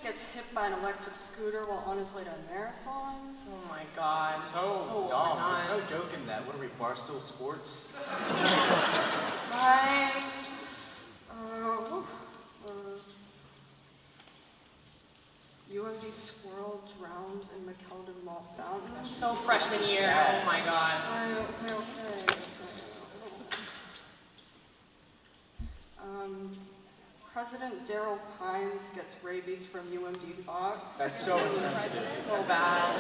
gets hit by an electric scooter while on his way to a marathon. Oh my god. So dumb. There's no joke in that. What are we, Barstool Sports? Fine. UMD squirrel drowns in Dekelboum Hall fountain. So freshman year. Yeah. Oh my god. Okay. President Daryl Pines gets rabies from UMD Fox. That's so insensitive. So bad.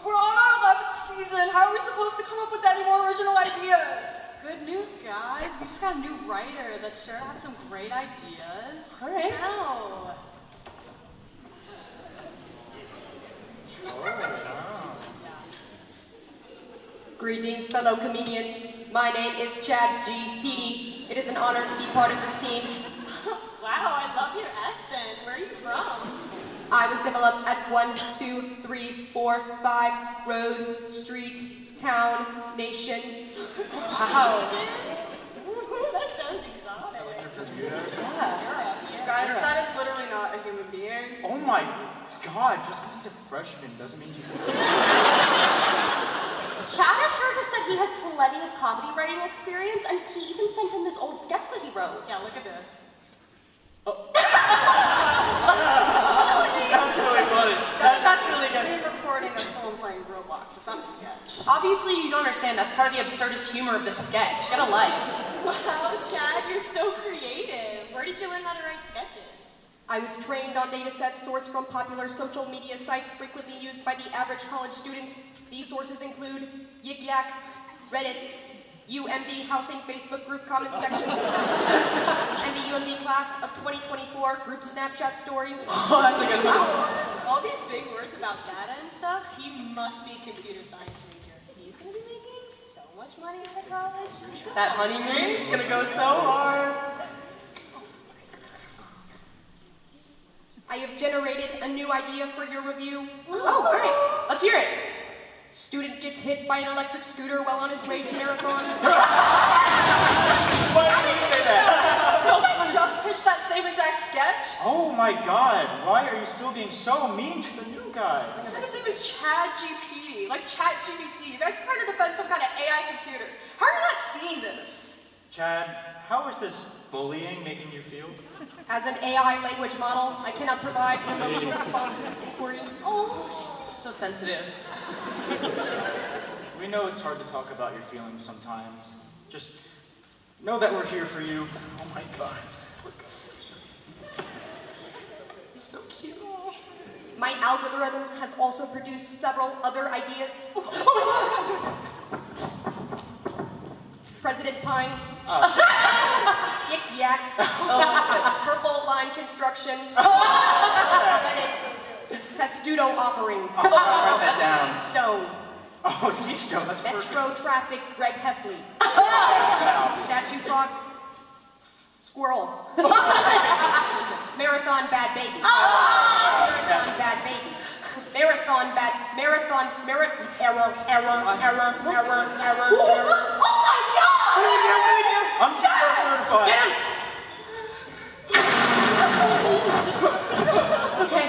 We're on our 11th season. How are we supposed to come up with any more original ideas? Good news, guys. We just got a new writer that's sure to have some great ideas. All right. Now. Greetings, fellow comedians. My name is Chad G. Petey. It is an honor to be part of this team. Wow, I love your accent. Where are you from? I was developed at 1, 2, 3, 4, 5 Road, Street, Town, Nation. Wow. That sounds exotic. Yeah. Guys, that is literally not a human being. Oh my god, just because he's a freshman doesn't mean you can Chad assured us that he has plenty of comedy writing experience, and he even sent in this old sketch that he wrote. Yeah, look at this. That's really funny. That's really good. Being recording of someone playing Roblox. It's not a sketch. Obviously you don't understand. That's part of the absurdist humor of the sketch. Get a life. Wow, Chad, you're so creative. Where did you learn how to write sketches? I was trained on data sets sourced from popular social media sites frequently used by the average college student. These sources include Yik Yak, Reddit, UMD housing Facebook group comment sections, and the UMD class of 2024 group Snapchat story. Oh, that's a good one. All these big words about data and stuff, he must be a computer science major. He's gonna be making so much money out of college. That money is gonna go so hard. I have generated a new idea for your review. Oh, all right. Let's hear it. Student gets hit by an electric scooter while on his way to marathon. Why did you say that? Someone just pitched that same exact sketch? Oh my god, why are you still being so mean to the new guy? He said his name is Chad GPT, like ChatGPT. You guys are trying to defend some kind of AI computer. How are you not seeing this? Chad, how is this bullying making you feel? As an AI language model, I cannot provide an emotional response to this inquiry. Oh, so sensitive. We know it's hard to talk about your feelings sometimes. Just know that we're here for you. Oh my god. He's so cute. My algorithm has also produced several other ideas. President Pines. Yik Yaks. Purple line construction. Reddit. Prosciutto offerings. Write that down. Stone. Oh, Seastone, that's perfect. Metro traffic, Greg Heffley. Statue Fox. Squirrel. Marathon bad baby. Marathon bad baby. Marathon bad, error. Oh my god! I'm super certified. Get him! Okay.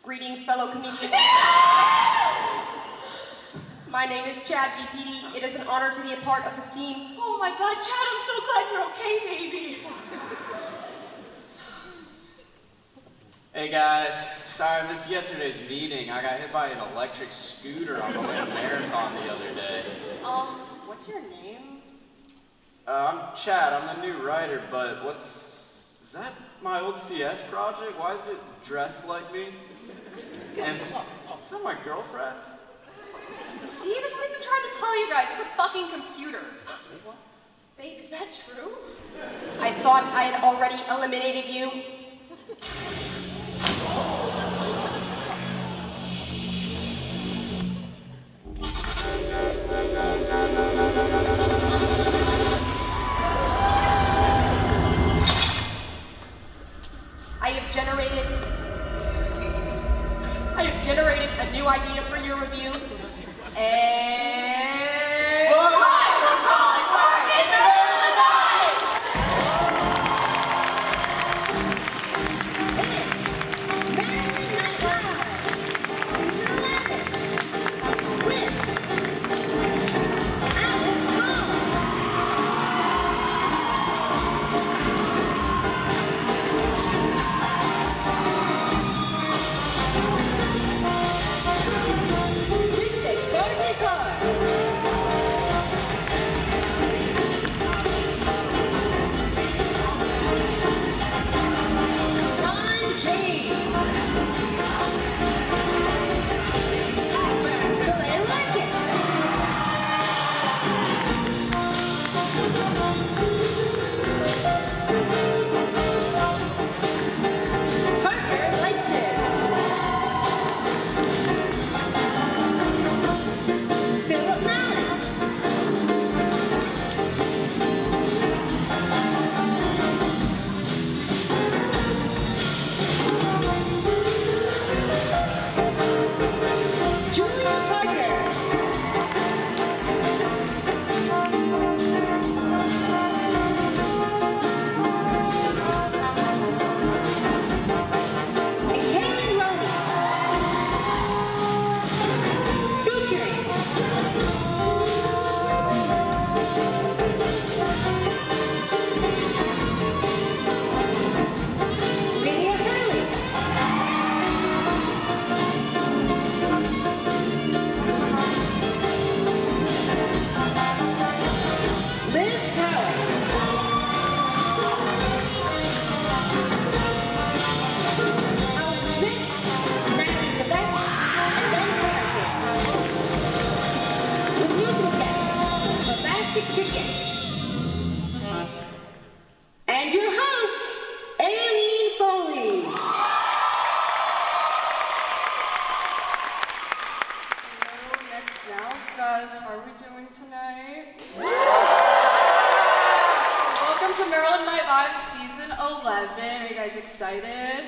Greetings, fellow comedians. My name is Chad GPT. It is an honor to be a part of this team. Oh my god, Chad, I'm so glad you're okay, baby. Hey guys, sorry I missed yesterday's meeting. I got hit by an electric scooter on the way to marathon the other day. What's your name? I'm Chad, I'm the new writer, but is that my old CS project? Why is it dressed like me? And is that my girlfriend? See, this is what I've been trying to tell you guys. It's a fucking computer. Babe, is that true? I thought I had already eliminated you. I have generated I have generated a new idea for your review. And... Karan Jain. Caleigh Larkin. Parker Lightson. Philip Mallon. Julia Parker. And Caitlin Roney. Featuring Lydia Hurley. Liz Howard. Alex Schmitz, Natalie Quebec, and Ben Harrington. With music guest, bombasticchicken. And your host, Aileen Foley. Hello, NextNow Fest. How are we doing tonight? Welcome to Maryland Night Live Season 11. Are you guys excited?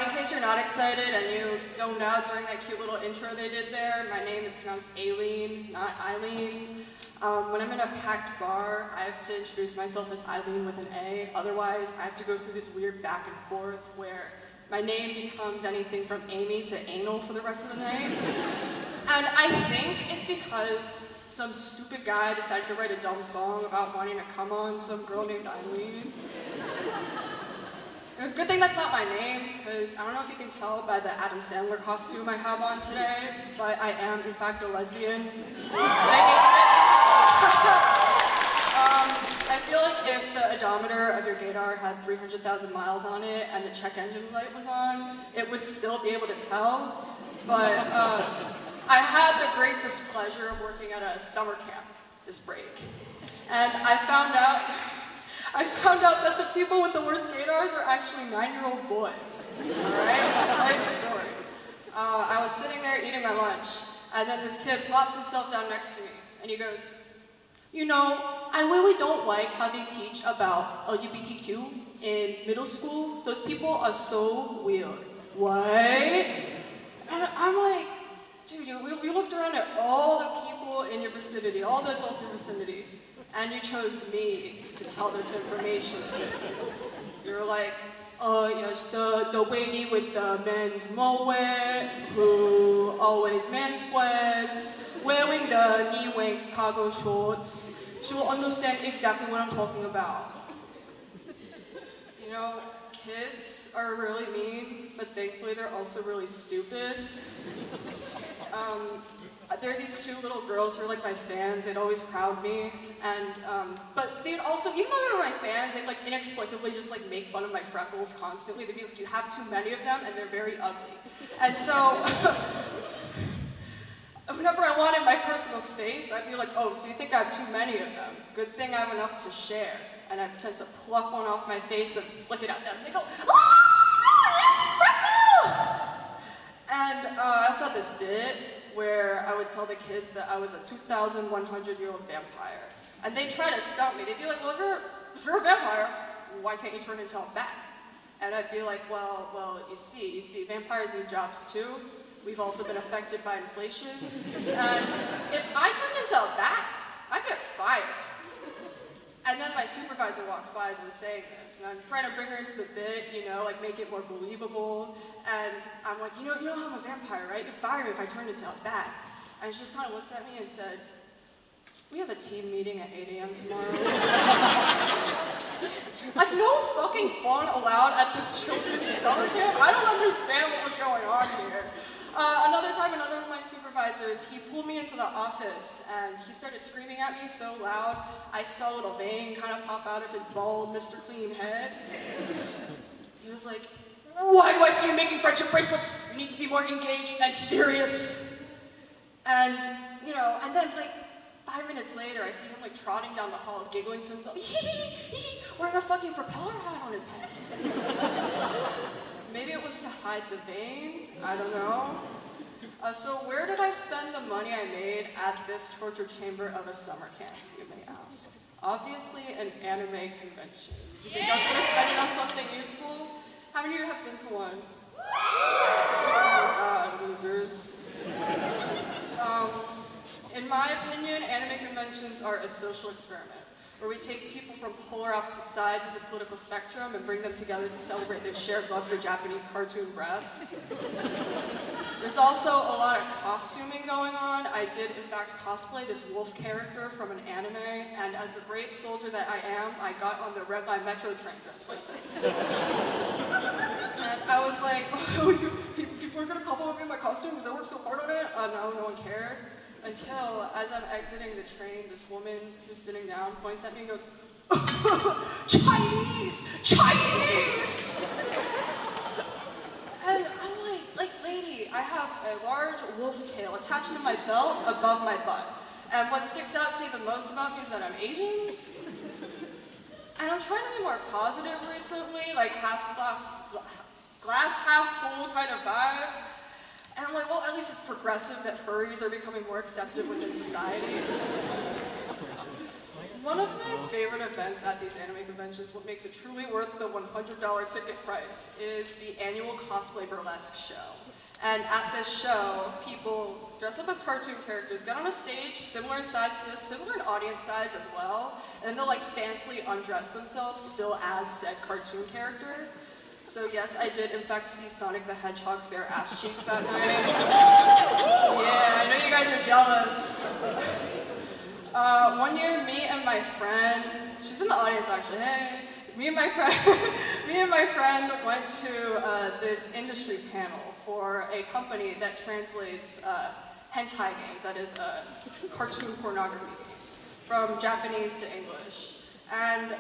In case you're not excited and you zoned out during that cute little intro they did there, my name is pronounced Aileen, not Eileen. When I'm in a packed bar, I have to introduce myself as Eileen with an A. Otherwise, I have to go through this weird back and forth where my name becomes anything from Amy to anal for the rest of the night. And I think it's because some stupid guy decided to write a dumb song about wanting to come on some girl named Eileen. Good thing that's not my name, because I don't know if you can tell by the Adam Sandler costume I have on today, but I am, in fact, a lesbian. I feel like if the odometer of your gaydar had 300,000 miles on it and the check engine light was on, it would still be able to tell. But I had the great displeasure of working at a summer camp this break. And I found out that the people with the worst gaydars are actually 9-year-old boys. Alright? I'll tell you the story. I was sitting there eating my lunch, and then this kid plops himself down next to me, and he goes, "You know, I really don't like how they teach about LGBTQ in middle school. Those people are so weird." What? And I'm like, dude, we looked around at all the people in your vicinity, all the adults in your vicinity, and you chose me to tell this information to. You're like, yes, the lady with the men's mullet, who always manspreads, wearing the knee-length cargo shorts. She will understand exactly what I'm talking about. You know, kids are really mean, but thankfully they're also really stupid. There are these two little girls who are like my fans. They'd always crowd me, and but they'd also, even though they were my fans, they'd like inexplicably just like make fun of my freckles constantly. They'd be like, "You have too many of them, and they're very ugly." And so, whenever I wanted my personal space, I'd be like, "Oh, so you think I have too many of them? Good thing I have enough to share." And I'd pretend to pluck one off my face and flick it at them. They go, "Oh, freckle!" And I saw this bit where I would tell the kids that I was a 2,100-year-old vampire. And they'd try to stump me. They'd be like, "Well, if you're a vampire, why can't you turn into a bat?" And I'd be like, well, you see, vampires need jobs too. We've also been affected by inflation. And if I turned into a bat, I get fired. And then my supervisor walks by as I'm saying this, and I'm trying to bring her into the bit, like make it more believable. And I'm like, you know I'm a vampire, right? You'd fire me if I turned into a bat. And she just kind of looked at me and said, we have a team meeting at 8 a.m. tomorrow. Like, no fucking fun allowed at this children's summer camp. I don't understand what was going on here. Another time, another of my supervisors, he pulled me into the office and he started screaming at me so loud, I saw a little vein kind of pop out of his bald Mr. Clean head. He was like, why do I see you making friendship bracelets? You need to be more engaged and serious. And, and then like 5 minutes later, I see him like trotting down the hall, giggling to himself, wearing a fucking propeller hat on his head. Maybe it was to hide the vein, I don't know. So where did I spend the money I made at this torture chamber of a summer camp, you may ask? Obviously an anime convention. Do you think I was gonna spend it on something useful? How many of you have been to one? Oh god, losers. In my opinion, anime conventions are a social experiment, where we take people from polar opposite sides of the political spectrum and bring them together to celebrate their shared love for Japanese cartoon breasts. There's also a lot of costuming going on. I did, in fact, cosplay this wolf character from an anime, and as the brave soldier that I am, I got on the Red Line Metro train dressed like this. And I was like, people are gonna compliment me on my costume because I worked so hard on it? No one cared. Until, as I'm exiting the train, this woman who's sitting down points at me and goes, Chinese! Chinese! And I'm like, lady, I have a large wolf tail attached to my belt above my butt. And what sticks out to you the most about me is that I'm Asian. And I'm trying to be more positive recently, like glass half full kind of vibe. And I'm like, well, at least it's progressive that furries are becoming more accepted within society. One of my favorite events at these anime conventions, what makes it truly worth the $100 ticket price, is the annual cosplay burlesque show. And at this show, people dress up as cartoon characters, get on a stage similar in size to this, similar in audience size as well, and then they'll like fancily undress themselves still as said cartoon character. So yes, I did in fact see Sonic the Hedgehog's bare ass cheeks that night. Yeah, I know you guys are jealous. One year, me and my friend, she's in the audience actually, hey. Me and my friend went to this industry panel for a company that translates hentai games, that is cartoon pornography games, from Japanese to English. And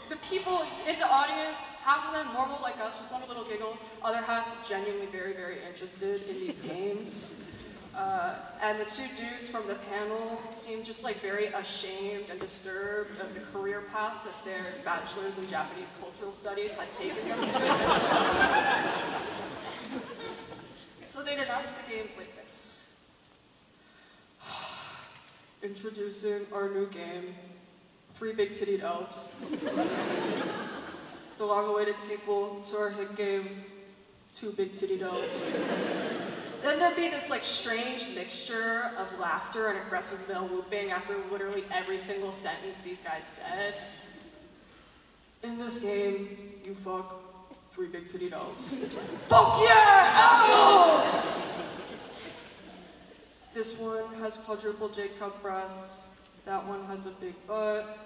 the people in the audience, half of them normal like us, just want a little giggle, other half genuinely very, very interested in these games. And the two dudes from the panel seemed just like very ashamed and disturbed of the career path that their bachelors in Japanese cultural studies had taken them to. So they denounced the games like this. Introducing our new game, 3 Big-Tittied Elves. The long-awaited sequel to our hit game, 2 Big-Tittied Elves. Then there'd be this like strange mixture of laughter and aggressive male whooping after literally every single sentence these guys said. In this game, you fuck 3 Big-Tittied Elves. Fuck yeah, elves! This one has quadruple J-cup breasts. That one has a big butt.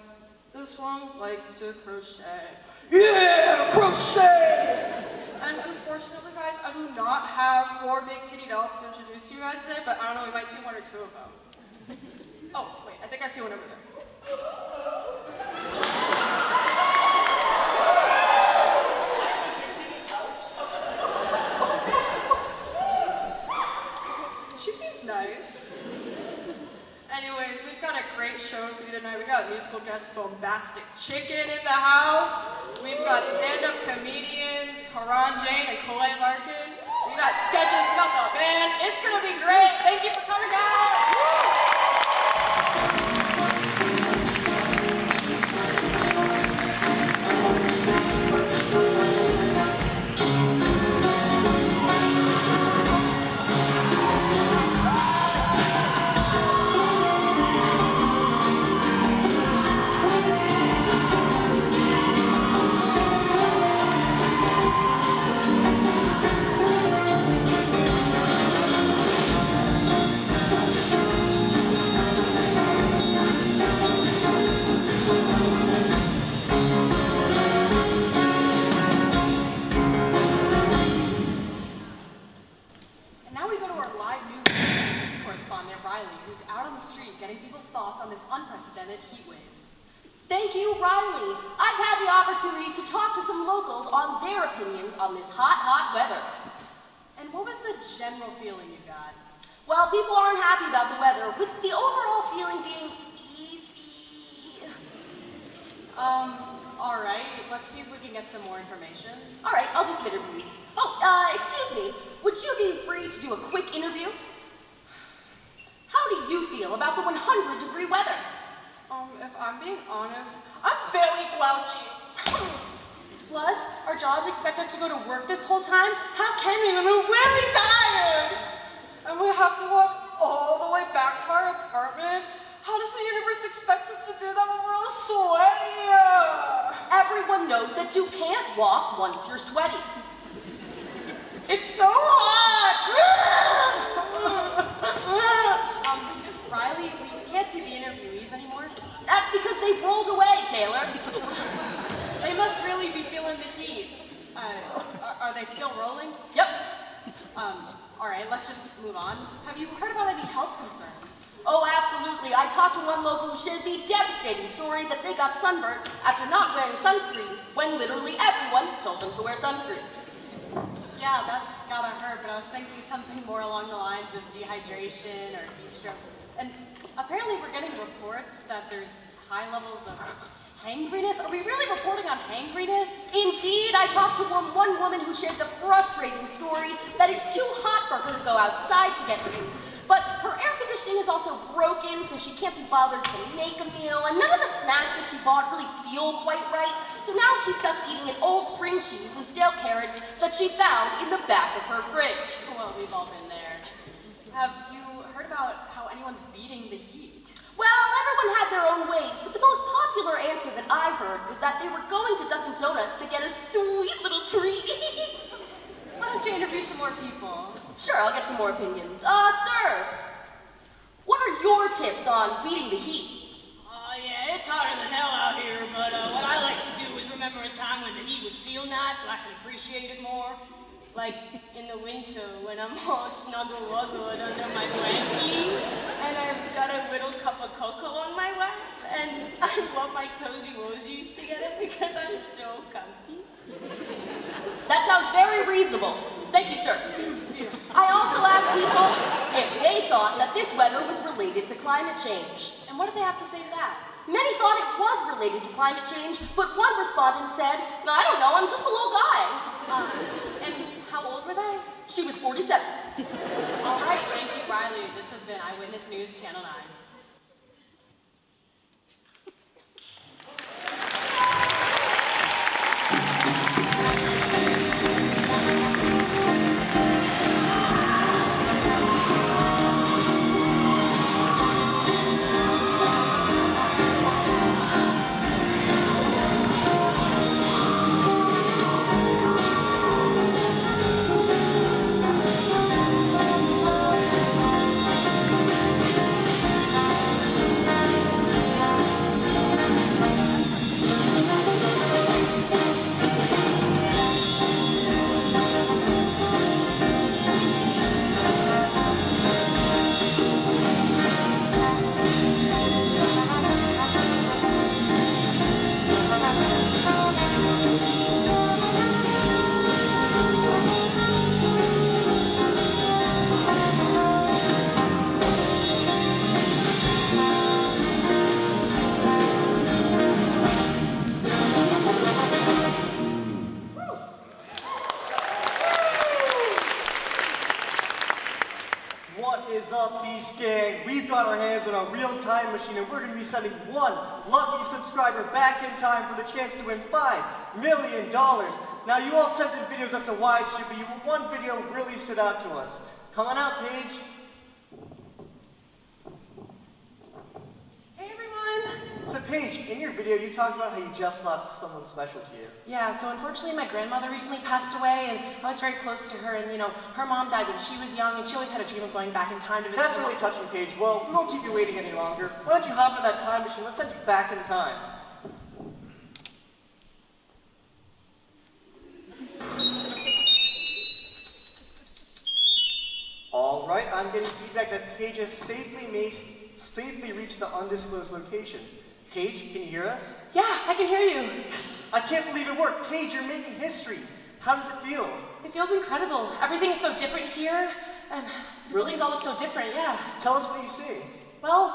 This one likes to crochet. Yeah, crochet! And unfortunately, guys, I do not have 4 big-tittied elves to introduce you guys today, but I don't know, we might see 1 or 2 of them. Oh, wait, I think I see one over there. She seems nice. Anyways, we've got a great show for you tonight. We got musical guest Bombastic Chicken in the house. We've got stand-up comedians Karan Jain and Caleigh Larkin. We got sketches, we got the band. It's gonna be great. Thank you for coming out. thoughts on this unprecedented heat wave? Thank you, Riley. I've had the opportunity to talk to some locals on their opinions on this hot, hot weather. And what was the general feeling you got? Well, people aren't happy about the weather, with the overall feeling being easy. All right. Let's see if we can get some more information. All right, I'll do some interviews. Oh, excuse me. Would you be free to do a quick interview? How do you feel about the 100-degree weather? If I'm being honest, I'm very grouchy. Plus, our jobs expect us to go to work this whole time. How can we when we're really tired? And we have to walk all the way back to our apartment? How does the universe expect us to do that when we're all sweaty? Everyone knows that you can't walk once you're sweaty. It's so hot! Riley, we can't see the interviewees anymore. That's because they rolled away, Taylor. They must really be feeling the heat. Are they still rolling? Yep. All right, let's just move on. Have you heard about any health concerns? Oh, absolutely. I talked to one local who shared the devastating story that they got sunburned after not wearing sunscreen when literally everyone told them to wear sunscreen. Yeah, that's gotta hurt, but I was thinking something more along the lines of dehydration or heat stroke. And apparently we're getting reports that there's high levels of hangriness. Are we really reporting on hangriness? Indeed, I talked to one woman who shared the frustrating story that it's too hot for her to go outside to get food. But her air conditioning is also broken, so she can't be bothered to make a meal, and none of the snacks that she bought really feel quite right. So now she's stuck eating an old string cheese and stale carrots that she found in the back of her fridge. Well, we've all been there. Have you heard about how anyone's beating the heat? Well, everyone had their own ways, but the most popular answer that I heard was that they were going to Dunkin' Donuts to get a sweet little treat. Why don't you interview some more people? Sure, I'll get some more opinions. Sir, what are your tips on beating the heat? Yeah, it's hotter than hell out here, but what I like to do is remember a time when the heat would feel nice so I can appreciate it more. Like in the winter when I'm all snuggle-wuggled under my blankie and I've got a little cup of cocoa on my lap and I want my toesy-woesies together because I'm so comfy. That sounds very reasonable. Thank you, sir. I also asked people if they thought that this weather was related to climate change. And what did they have to say to that? Many thought it was related to climate change, but one respondent said, "No, I don't know, I'm just a little guy." And how old were they? She was 47. All right, thank you, Riley. This has been Eyewitness News, Channel 9. got our hands on a real time machine, and we're going to be sending one lucky subscriber back in time for the chance to win $5 million. Now, you all sent in videos as to why it should be. One video really stood out to us. Come on out, Paige. Hey, everyone. So, Paige, in your video, you talked about how you just lost someone special to you. Yeah, so unfortunately my grandmother recently passed away, and I was very close to her, and her mom died when she was young, and she always had a dream of going back in time to visit That's her really mom. touching, Paige. Well, we won't keep you waiting any longer. Why don't you hop in that time machine? Let's send you back in time. All right, I'm getting feedback that Paige has safely safely reached the undisclosed location. Paige, can you hear us? Yeah, I can hear you. Yes, I can't believe it worked. Paige, you're making history. How does it feel? It feels incredible. Everything is so different here, and the buildings all look so different, yeah. Tell us what you see. Well,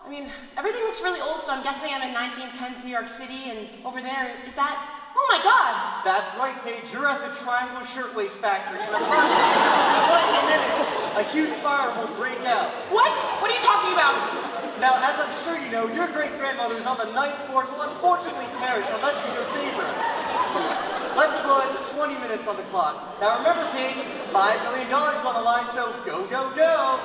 I mean, everything looks really old, so I'm guessing I'm in 1910s New York City, and over there, is that... Oh my God! That's right, Paige. You're at the Triangle Shirtwaist Factory. In approximately 20 minutes, a huge fire will break out. What? What are you talking about? Now, as I'm sure you know, your great-grandmother is on the 9th floor and will unfortunately perish unless you go save her. Let's put 20 minutes on the clock. Now remember, Paige, $5 million is on the line, so go, go, go!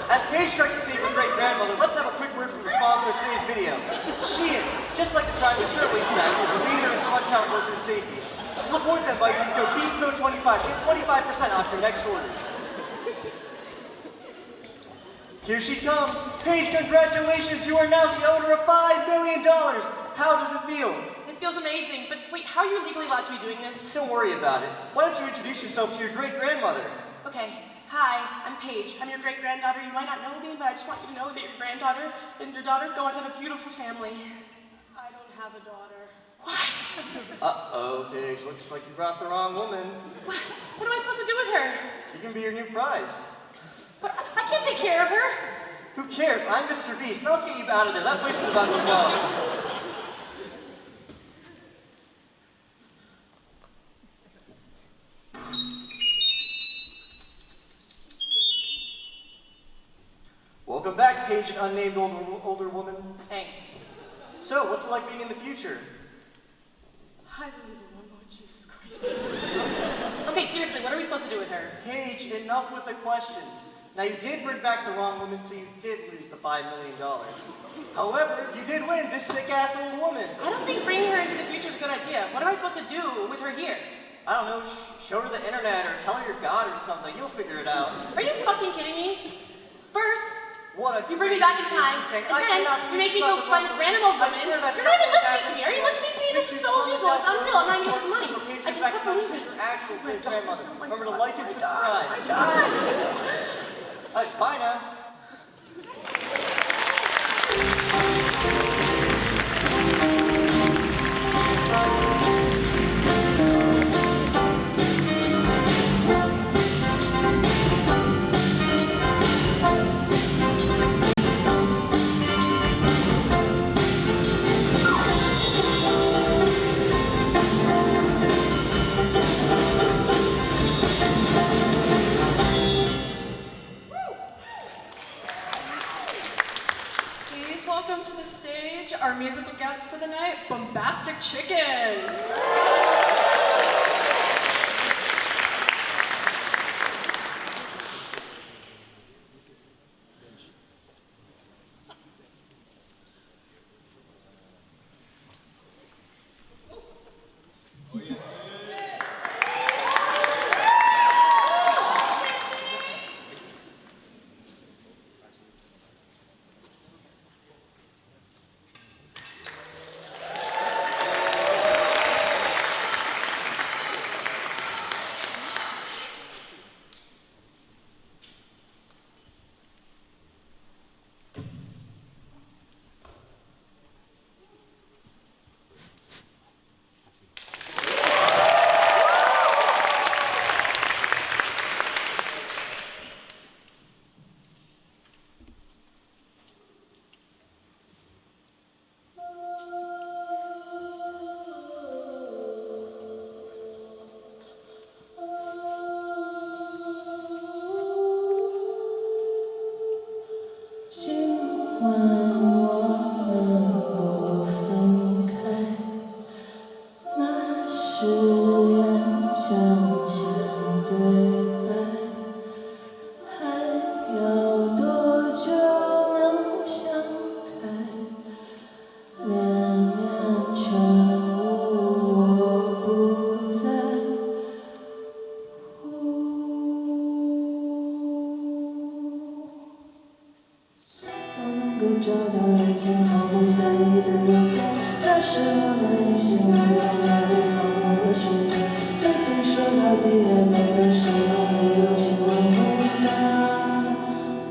As Paige tries to save her great-grandmother, let's have a quick word from the sponsor of today's video. Shein, just like the Triangle Shirtwaist Factory, is a leader in sweatshop worker safety. To support them by using code BEASTMODE25, get 25% off your next order. Here she comes. Paige, congratulations, you are now the owner of $5 million. How does it feel? It feels amazing, but wait, how are you legally allowed to be doing this? Don't worry about it. Why don't you introduce yourself to your great-grandmother? Okay. Hi, I'm Paige. I'm your great-granddaughter. You might not know me, but I just want you to know that your granddaughter and your daughter go on to have a beautiful family. I don't have a daughter. What? Uh-oh, Paige. Looks like you brought the wrong woman. What am I supposed to do with her? She can be your new prize. But I can't take care of her. Who cares? I'm Mr. Beast. Now let's get you out of there. That place is about to go. Welcome back, Paige, an unnamed older woman. Thanks. So, what's it like being in the future? I believe in one Lord Jesus Christ. Okay, seriously, what are we supposed to do with her? Paige, enough with the questions. Now, you did bring back the wrong woman, so you did lose the $5 million. However, you did win this sick-ass old woman. I don't think bringing her into the future is a good idea. What am I supposed to do with her here? I don't know, show her the internet or tell her you're God or something. You'll figure it out. Are you fucking kidding me? First, you bring me back in time, and then you make me go find this random old woman. You're not even listening to me. Are you listening to me? This is so illegal. It's unreal. I'm not even making money. I can't believe this. Actual great-grandmother. Remember to like and subscribe. My God. All right, bye now. Welcome to the stage, our musical guest for the night, Bombastic Chicken.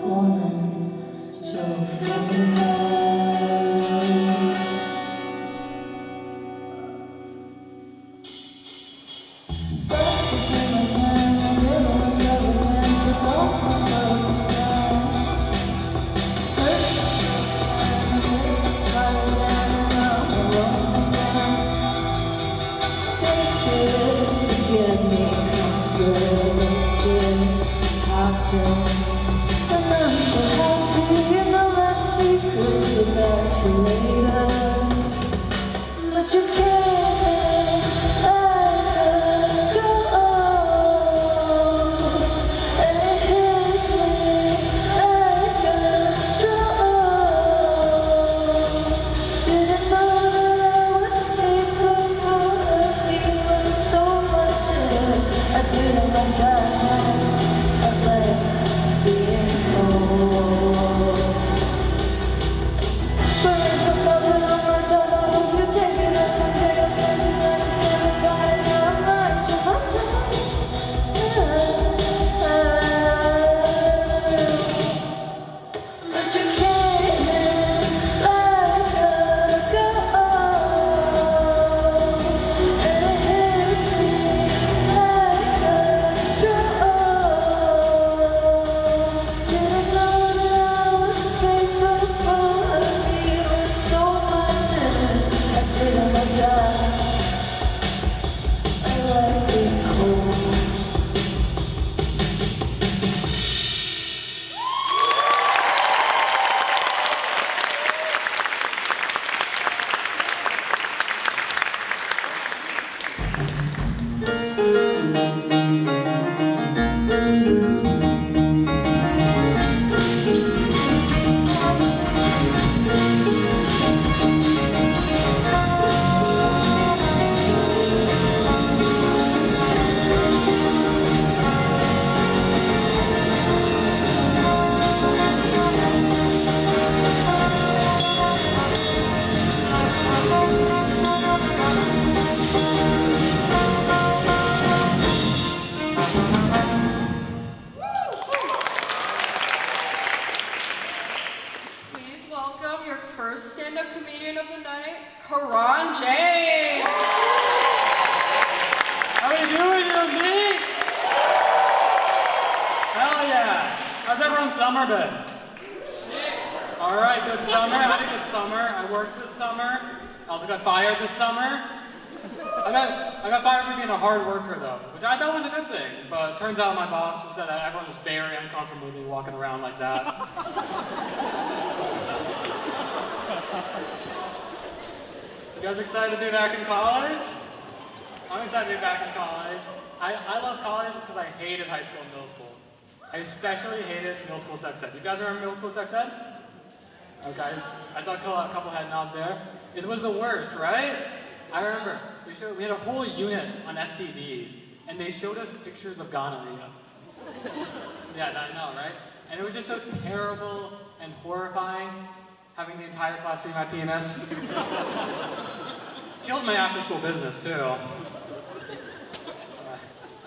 我们 Karan Jain. How are you doing, UMD? Hell yeah. How's everyone's summer been? All right, good summer. I had a good summer. I worked this summer. I also got fired this summer. I got fired for being a hard worker though, which I thought was a good thing. But it turns out my boss said that everyone was very uncomfortable with me walking around like that. You guys excited to be back in college? I'm excited to be back in college. I love college because I hated high school and middle school. I especially hated middle school sex ed. You guys remember middle school sex ed? Okay, I saw a couple head nods there. It was the worst, right? I remember, we had a whole unit on STDs, and they showed us pictures of gonorrhea. Yeah, I know, right? And it was just so terrible and horrifying, having the entire class see my penis. Killed my after-school business, too.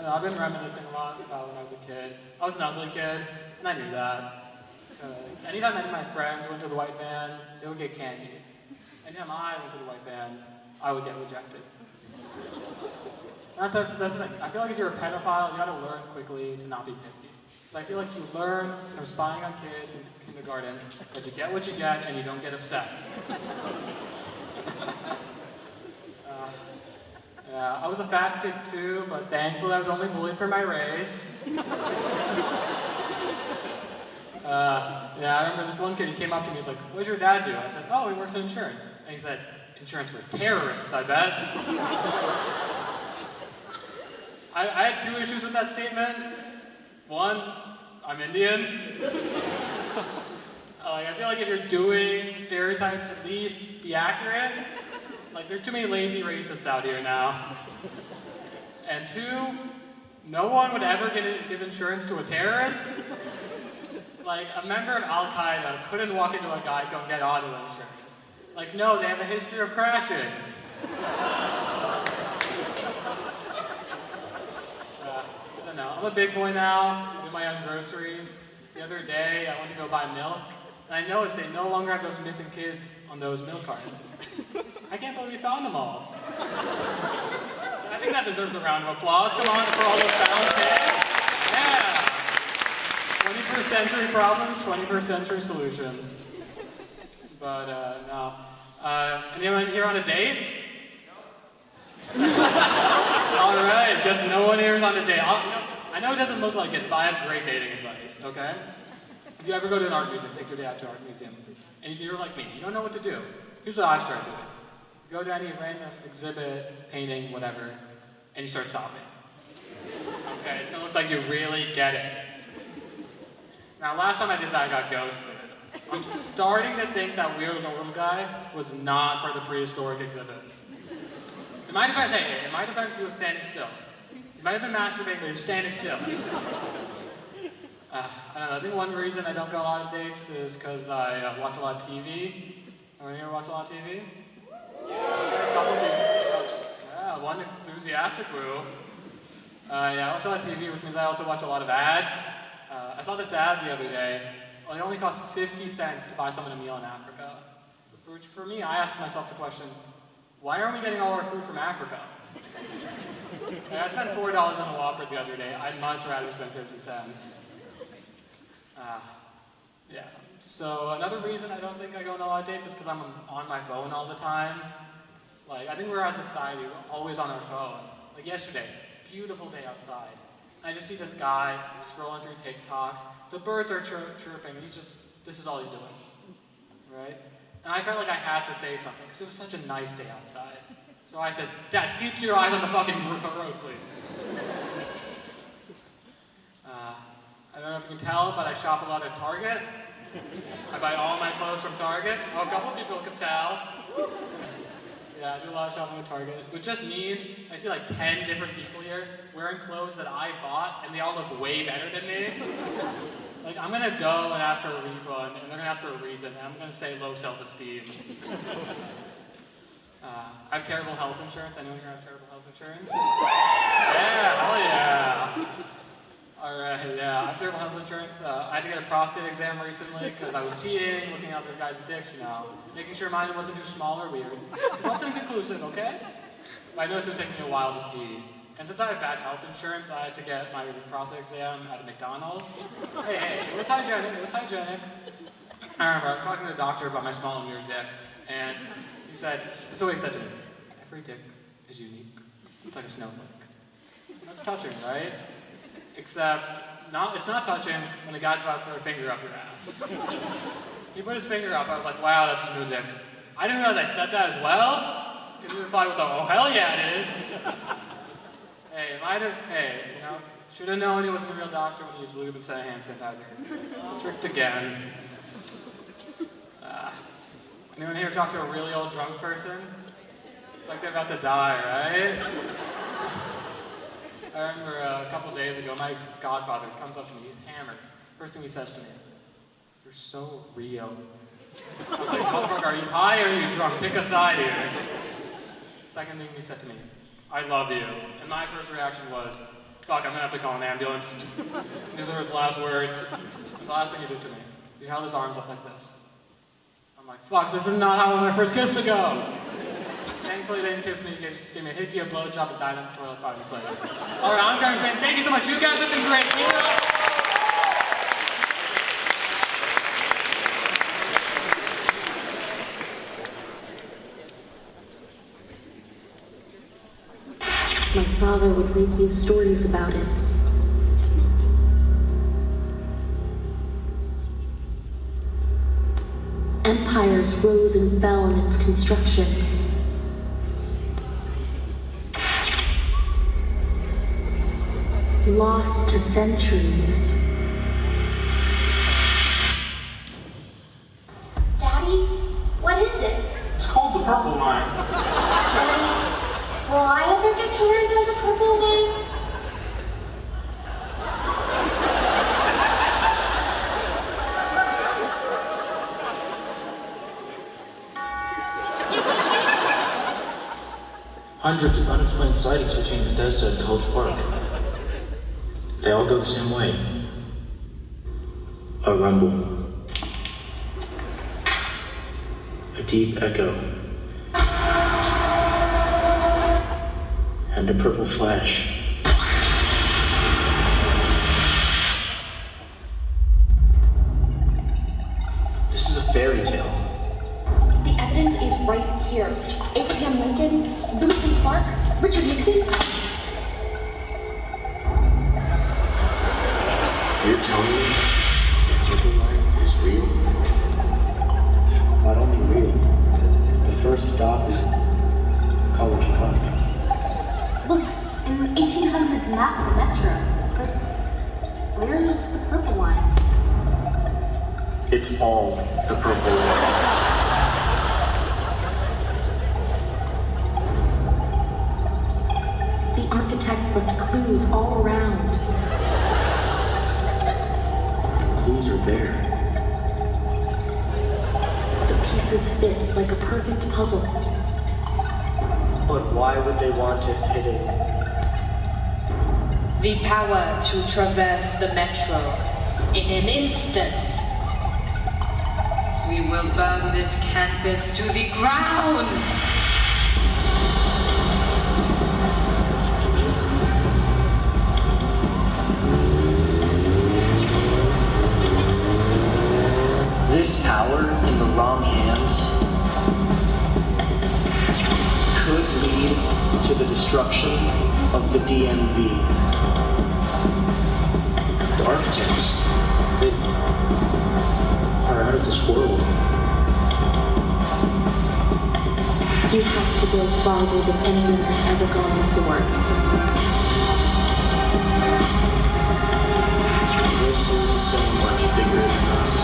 I've been reminiscing a lot about when I was a kid. I was an ugly kid, and I knew that. Because anytime any of my friends went to the white van, they would get candy. Anytime I went to the white van, I would get rejected. That's the thing. I feel like if you're a pedophile, you gotta learn quickly to not be picky. Because I feel like you learn from spying on kids in kindergarten that you get what you get and you don't get upset. Yeah, I was a fat kid too, but thankfully I was only bullied for my race. Yeah, I remember this one kid, he came up to me, he's like, what does your dad do? I said, oh, he works in insurance. And he said, insurance for terrorists, I bet. I had two issues with that statement. One, I'm Indian. I feel like if you're doing stereotypes, at least be accurate. Like, there's too many lazy racists out here now. And two, no one would ever give insurance to a terrorist. Like, a member of Al-Qaeda couldn't walk into a Geico and get auto insurance. Like, no, they have a history of crashing. I don't know. I'm a big boy now. I do my own groceries. The other day, I went to go buy milk, and I noticed they no longer have those missing kids on those milk cartons. I can't believe we found them all. I think that deserves a round of applause. Come on for all those found kids. Yeah. 21st century problems, 21st century solutions. But, no. Anyone here on a date? Alright, guess no one here is on a date. I know it doesn't look like it, but I have great dating advice, okay? If you ever go to an art museum, take your day out to an art museum, and you're like me, you don't know what to do. Here's what I started doing. Go to any random exhibit, painting, whatever, and you start sobbing. Okay, it's gonna look like you really get it. Now, last time I did that, I got ghosted. I'm starting to think that weird normal guy was not for the prehistoric exhibit. In my defense, he was standing still. He might have been masturbating, but he was standing still. I don't know, I think one reason I don't go on a lot of dates is because I watch a lot of TV. Anyone here watch a lot of TV? Yeah, one enthusiastic brew. Yeah, I watch a lot of TV, which means I also watch a lot of ads. I saw this ad the other day. Well, it only costs 50 cents to buy someone a meal in Africa. For me, I asked myself the question, why aren't we getting all our food from Africa? I spent $4 on a Whopper the other day. I'd much rather spend 50 cents. Yeah. So another reason I don't think I go on a lot of dates is because I'm on my phone all the time. Like, I think we're as a society, we're always on our phone. Like yesterday, beautiful day outside. I just see this guy scrolling through TikToks. The birds are chirping. This is all he's doing, right? And I felt like I had to say something because it was such a nice day outside. So I said, Dad, keep your eyes on the fucking road, please. I don't know if you can tell, but I shop a lot at Target. I buy all my clothes from Target. Oh, a couple people can tell. Yeah, I do a lot of shopping at Target, which just means I see like 10 different people here wearing clothes that I bought, and they all look way better than me. Like, I'm gonna go and ask for a refund, and they're gonna ask for a reason, and I'm gonna say low self-esteem. I have terrible health insurance. Anyone here have terrible health insurance? Yeah, hell yeah. Alright, yeah, I have terrible health insurance. I had to get a prostate exam recently because I was peeing, looking out their guys' dicks, you know, making sure mine wasn't too small or weird. It wasn't inconclusive, okay? But I noticed it would take me a while to pee. And since I have bad health insurance, I had to get my prostate exam at a McDonald's. Hey, it was hygienic, I remember, I was talking to the doctor about my small and weird dick, and he said, this is what he said to me, every dick is unique. It's like a snowflake. That's touching, right? Except, it's not touching when the guy's about to put a finger up your ass. He put his finger up, I was like, wow, that's a new dick. I didn't realize I said that as well, because he replied with a, oh hell yeah it is. Hey, you know, should have known he wasn't a real doctor when he used lube instead of hand sanitizer. Tricked again. Anyone here talk to a really old drunk person? It's like they're about to die, right? I remember a couple days ago, my godfather comes up to me, he's hammered. First thing he says to me, you're so real. I was like, motherfucker, are you high or are you drunk? Pick a side here. Second thing he said to me, I love you. And my first reaction was, fuck, I'm gonna have to call an ambulance. These were his last words. And the last thing he did to me, he held his arms up like this. I'm like, fuck, this is not how I want my first kiss to go. Thankfully, they didn't kiss me. They just gave me a hickey, a blowjob, and died on the toilet 5 minutes later. All right, I'm Karan Jain. Thank you so much. You guys have been great. Keep it up. My father would read me stories about it. Empires rose and fell in its construction. Lost to centuries. Daddy, what is it? It's called the Purple Line. Daddy, will I ever get to wear the purple line? Hundreds of unexplained sightings between Bethesda and College Park. They all go the same way. A rumble. A deep echo. And a purple flash. here. Abraham Lincoln, Lewis and Clark, Richard Nixon. You're telling me the purple line is real? Not only real, the first stop is College Park. Look, an 1800s map of the metro. But where's the purple line? It's all the purple line. The architects left clues all around. The clues are there. The pieces fit like a perfect puzzle. But why would they want it hidden? The power to traverse the metro in an instant. We will burn this campus to the ground. This power in the wrong hands could lead to the destruction of the DMV. The architects, they are out of this world. We have to go farther than anyone has ever gone before. This is so much bigger than us.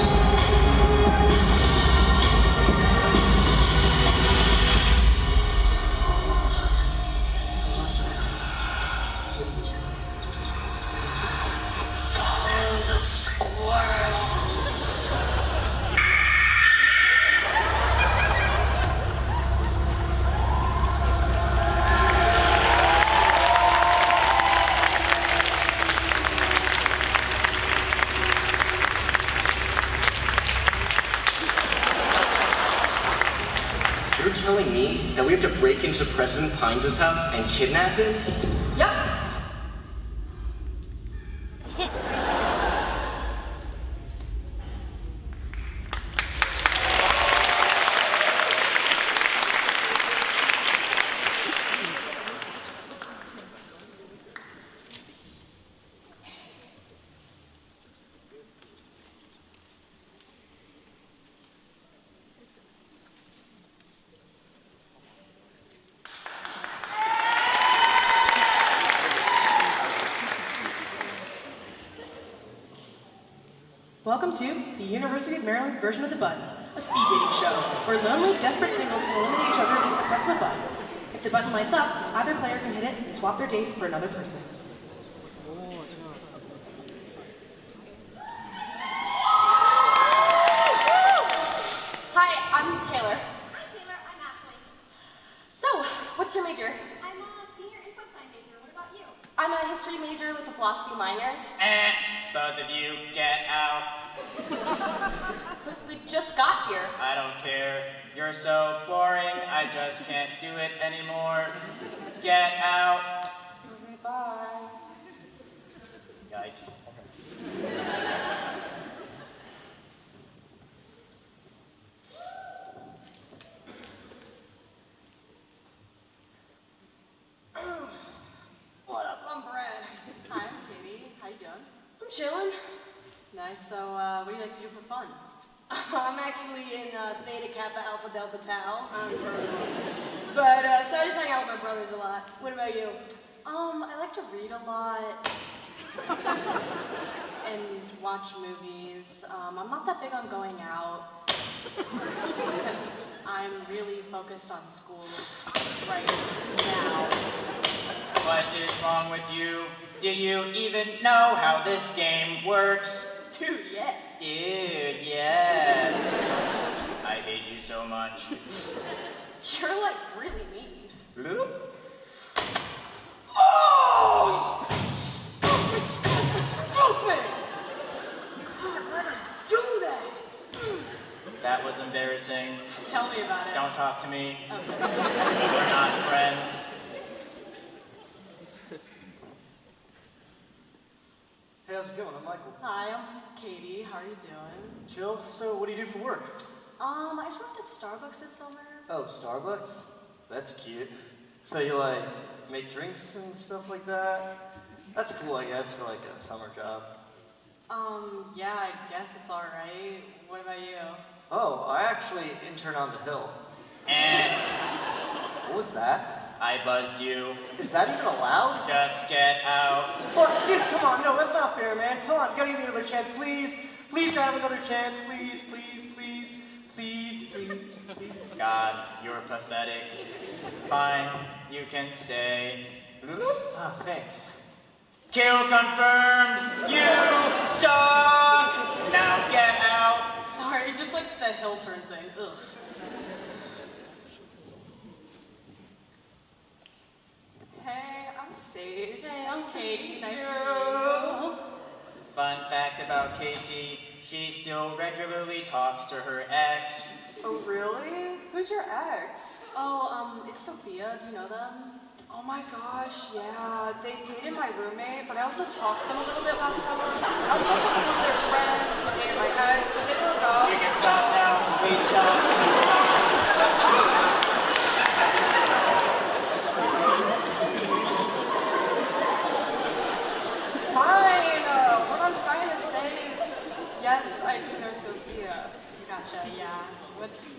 You're telling me that we have to break into President Pines' house and kidnap him? Yep. Welcome to the University of Maryland's version of The Button, a speed dating show where lonely, desperate singles will eliminate each other with the press of a button. If the button lights up, either player can hit it and swap their date for another person. Hi, I'm Taylor. Hi, Taylor. I'm Ashley. So, what's your major? I'm a senior info science major. What about you? I'm a history major with a philosophy minor. Both of you, get out. But we just got here. I don't care. You're so boring, I just can't do it anymore. Get out. Okay, bye. Yikes. What up? I'm Brad. Hi, I'm Katie. How you doing? I'm chilling. Nice. So, what do you like to do for fun? I'm actually in Theta Kappa Alpha Delta Tau. So I just hang out with my brothers a lot. What about you? I like to read a lot and watch movies. I'm not that big on going out because I'm really focused on school right now. What is wrong with you? Do you even know how this game works? Dude, yes. Dude, yes. I hate you so much. You're like really mean. Blue? Oh! Stupid, stupid, stupid! God, why did I do that? That was embarrassing. Tell me about it. Don't talk to me. Okay. We're not friends. Hey, how's it going? I'm Michael. Hi, I'm Katie. How are you doing? Chill. So, what do you do for work? I just worked at Starbucks this summer. Oh, Starbucks? That's cute. So you like make drinks and stuff like that? That's cool, I guess, for like a summer job. Yeah, I guess it's alright. What about you? Oh, I actually intern on the Hill. And What was that? I buzzed you. Is that even allowed? Just get out. Well, dude, come on, no, that's not fair, man. Come on, you gotta give me another chance, please. Please, can I have another chance, please, please, please, please, please, please. God, you're pathetic. Fine, you can stay. Oh, thanks. Kill confirmed! You suck! Now get out! Sorry, just like the hill turn thing. Ugh. Hey, I'm Sage. Hey, I'm Katie. Nice to meet you. Fun fact about Katie, she still regularly talks to her ex. Oh, really? Who's your ex? Oh, it's Sophia. Do you know them? Oh my gosh, yeah. They dated my roommate, but I also talked to them a little bit last summer. I also talked to one of their friends who dated my ex, but they broke up. You can stop now. Please stop. Fine. What I'm trying to say is, yes, I do know Sophia. Gotcha, yeah. What's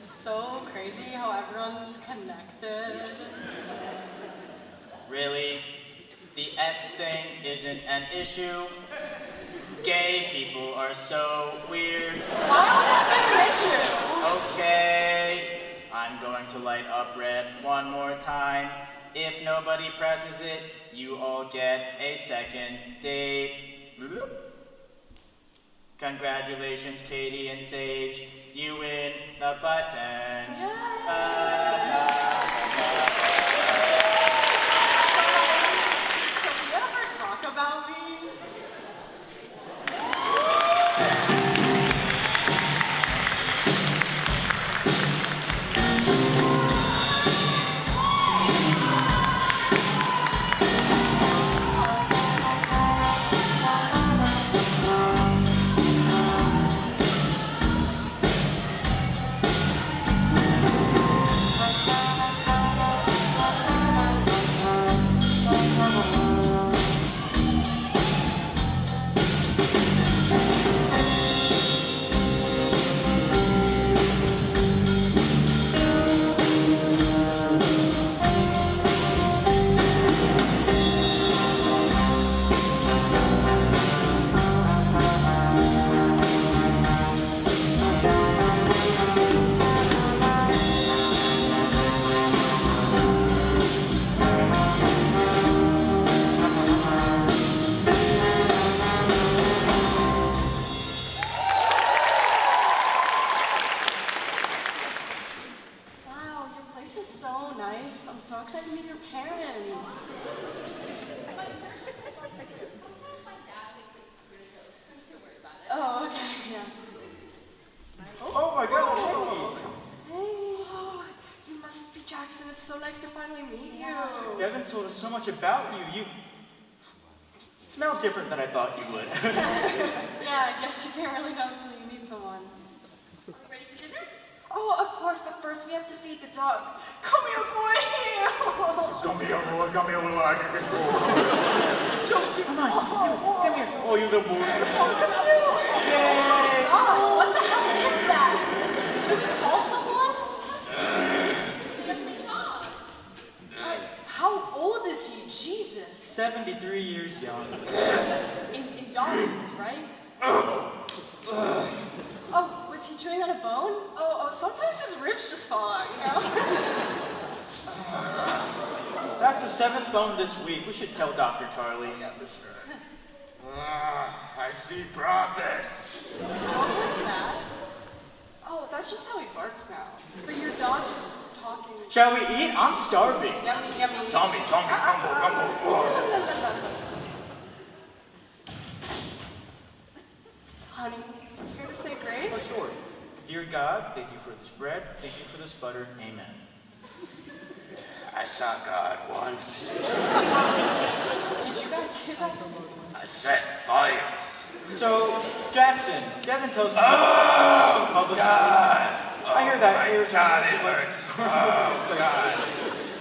so crazy how everyone's connected? Really? The ex thing isn't an issue? Gay people are so weird. Why would that be an issue? Okay, I'm going to light up red one more time. If nobody presses it, you all get a second date. Congratulations, Katie and Sage. You win the button. So do you ever talk about me? So much about you. You smell different than I thought you would. Yeah, I guess you can't really know until you meet someone. Are we ready for dinner? Oh, of course, but first we have to feed the dog. Come here, boy! Come here, boy. Come here, boy. I can control. Come on. Come here. Oh, you little boy. Yay! Oh, what the hell is that? Should we call someone? How old is he? Jesus. 73 years young. In dog years, right? Oh, was he chewing on a bone? Oh, sometimes his ribs just fall out, you know? That's the 7th bone this week. We should tell Dr. Charlie. Yeah, for sure. I see prophets. What was that? Oh, that's just how he barks now. But your dog just was talking. Shall we eat? I'm starving. Yummy, yummy. Tommy, tumble. Honey, here to say grace? Oh, sure. Dear God, thank you for this bread. Thank you for this butter. Amen. I saw God once. Did you guys hear that? I set fires. So, Jackson, Devin tells me... Oh, God! I hear that. Oh my God, it hurts. Oh, God.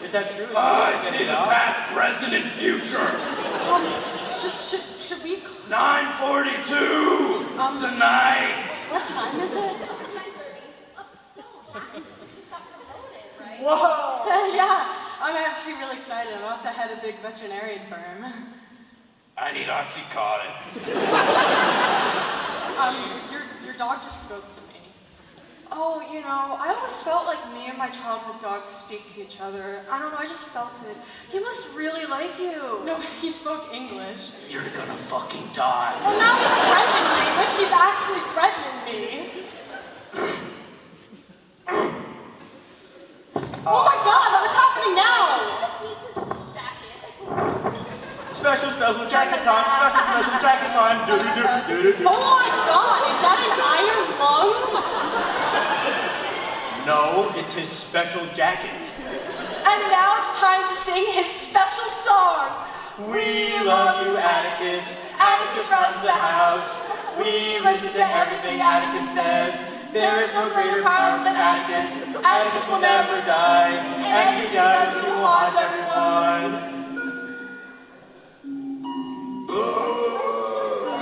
Is that true? I see the past, present, and future. Should we... 9:42 tonight. What time is it? Whoa! Yeah, I'm actually really excited. I'm about to head a big veterinarian firm. I need Oxycontin. Your dog just spoke to me. Oh, you know, I always felt like me and my childhood dog to speak to each other. I don't know, I just felt it. He must really like you. No, he spoke English. You're gonna fucking die. Well, now he's threatening me. Like, he's actually threatening me. Oh my God, what's happening now? Special jacket time. Special jacket time. Oh my God, is that an iron lung? No, it's his special jacket. And now it's time to sing his special song. We love you, Atticus. Atticus runs the house. We listen to everything Atticus says. There is no greater power than Atticus. Atticus will never die. And if he dies, he will haunt everyone.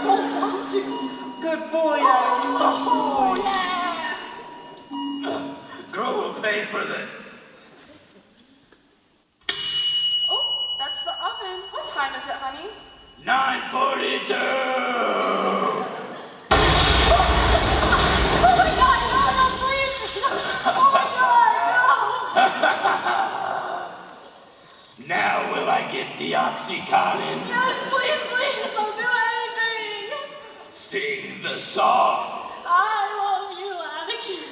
Don't want to. Good boy, Atticus. Oh, yeah. Girl will pay for this. Oh, that's the oven. What time is it, honey? 9:42. Oh my God, no, please. Oh my God, no. Now will I get the Oxycontin? Yes, please, I'll do anything. Sing the song. I love you, Atticus.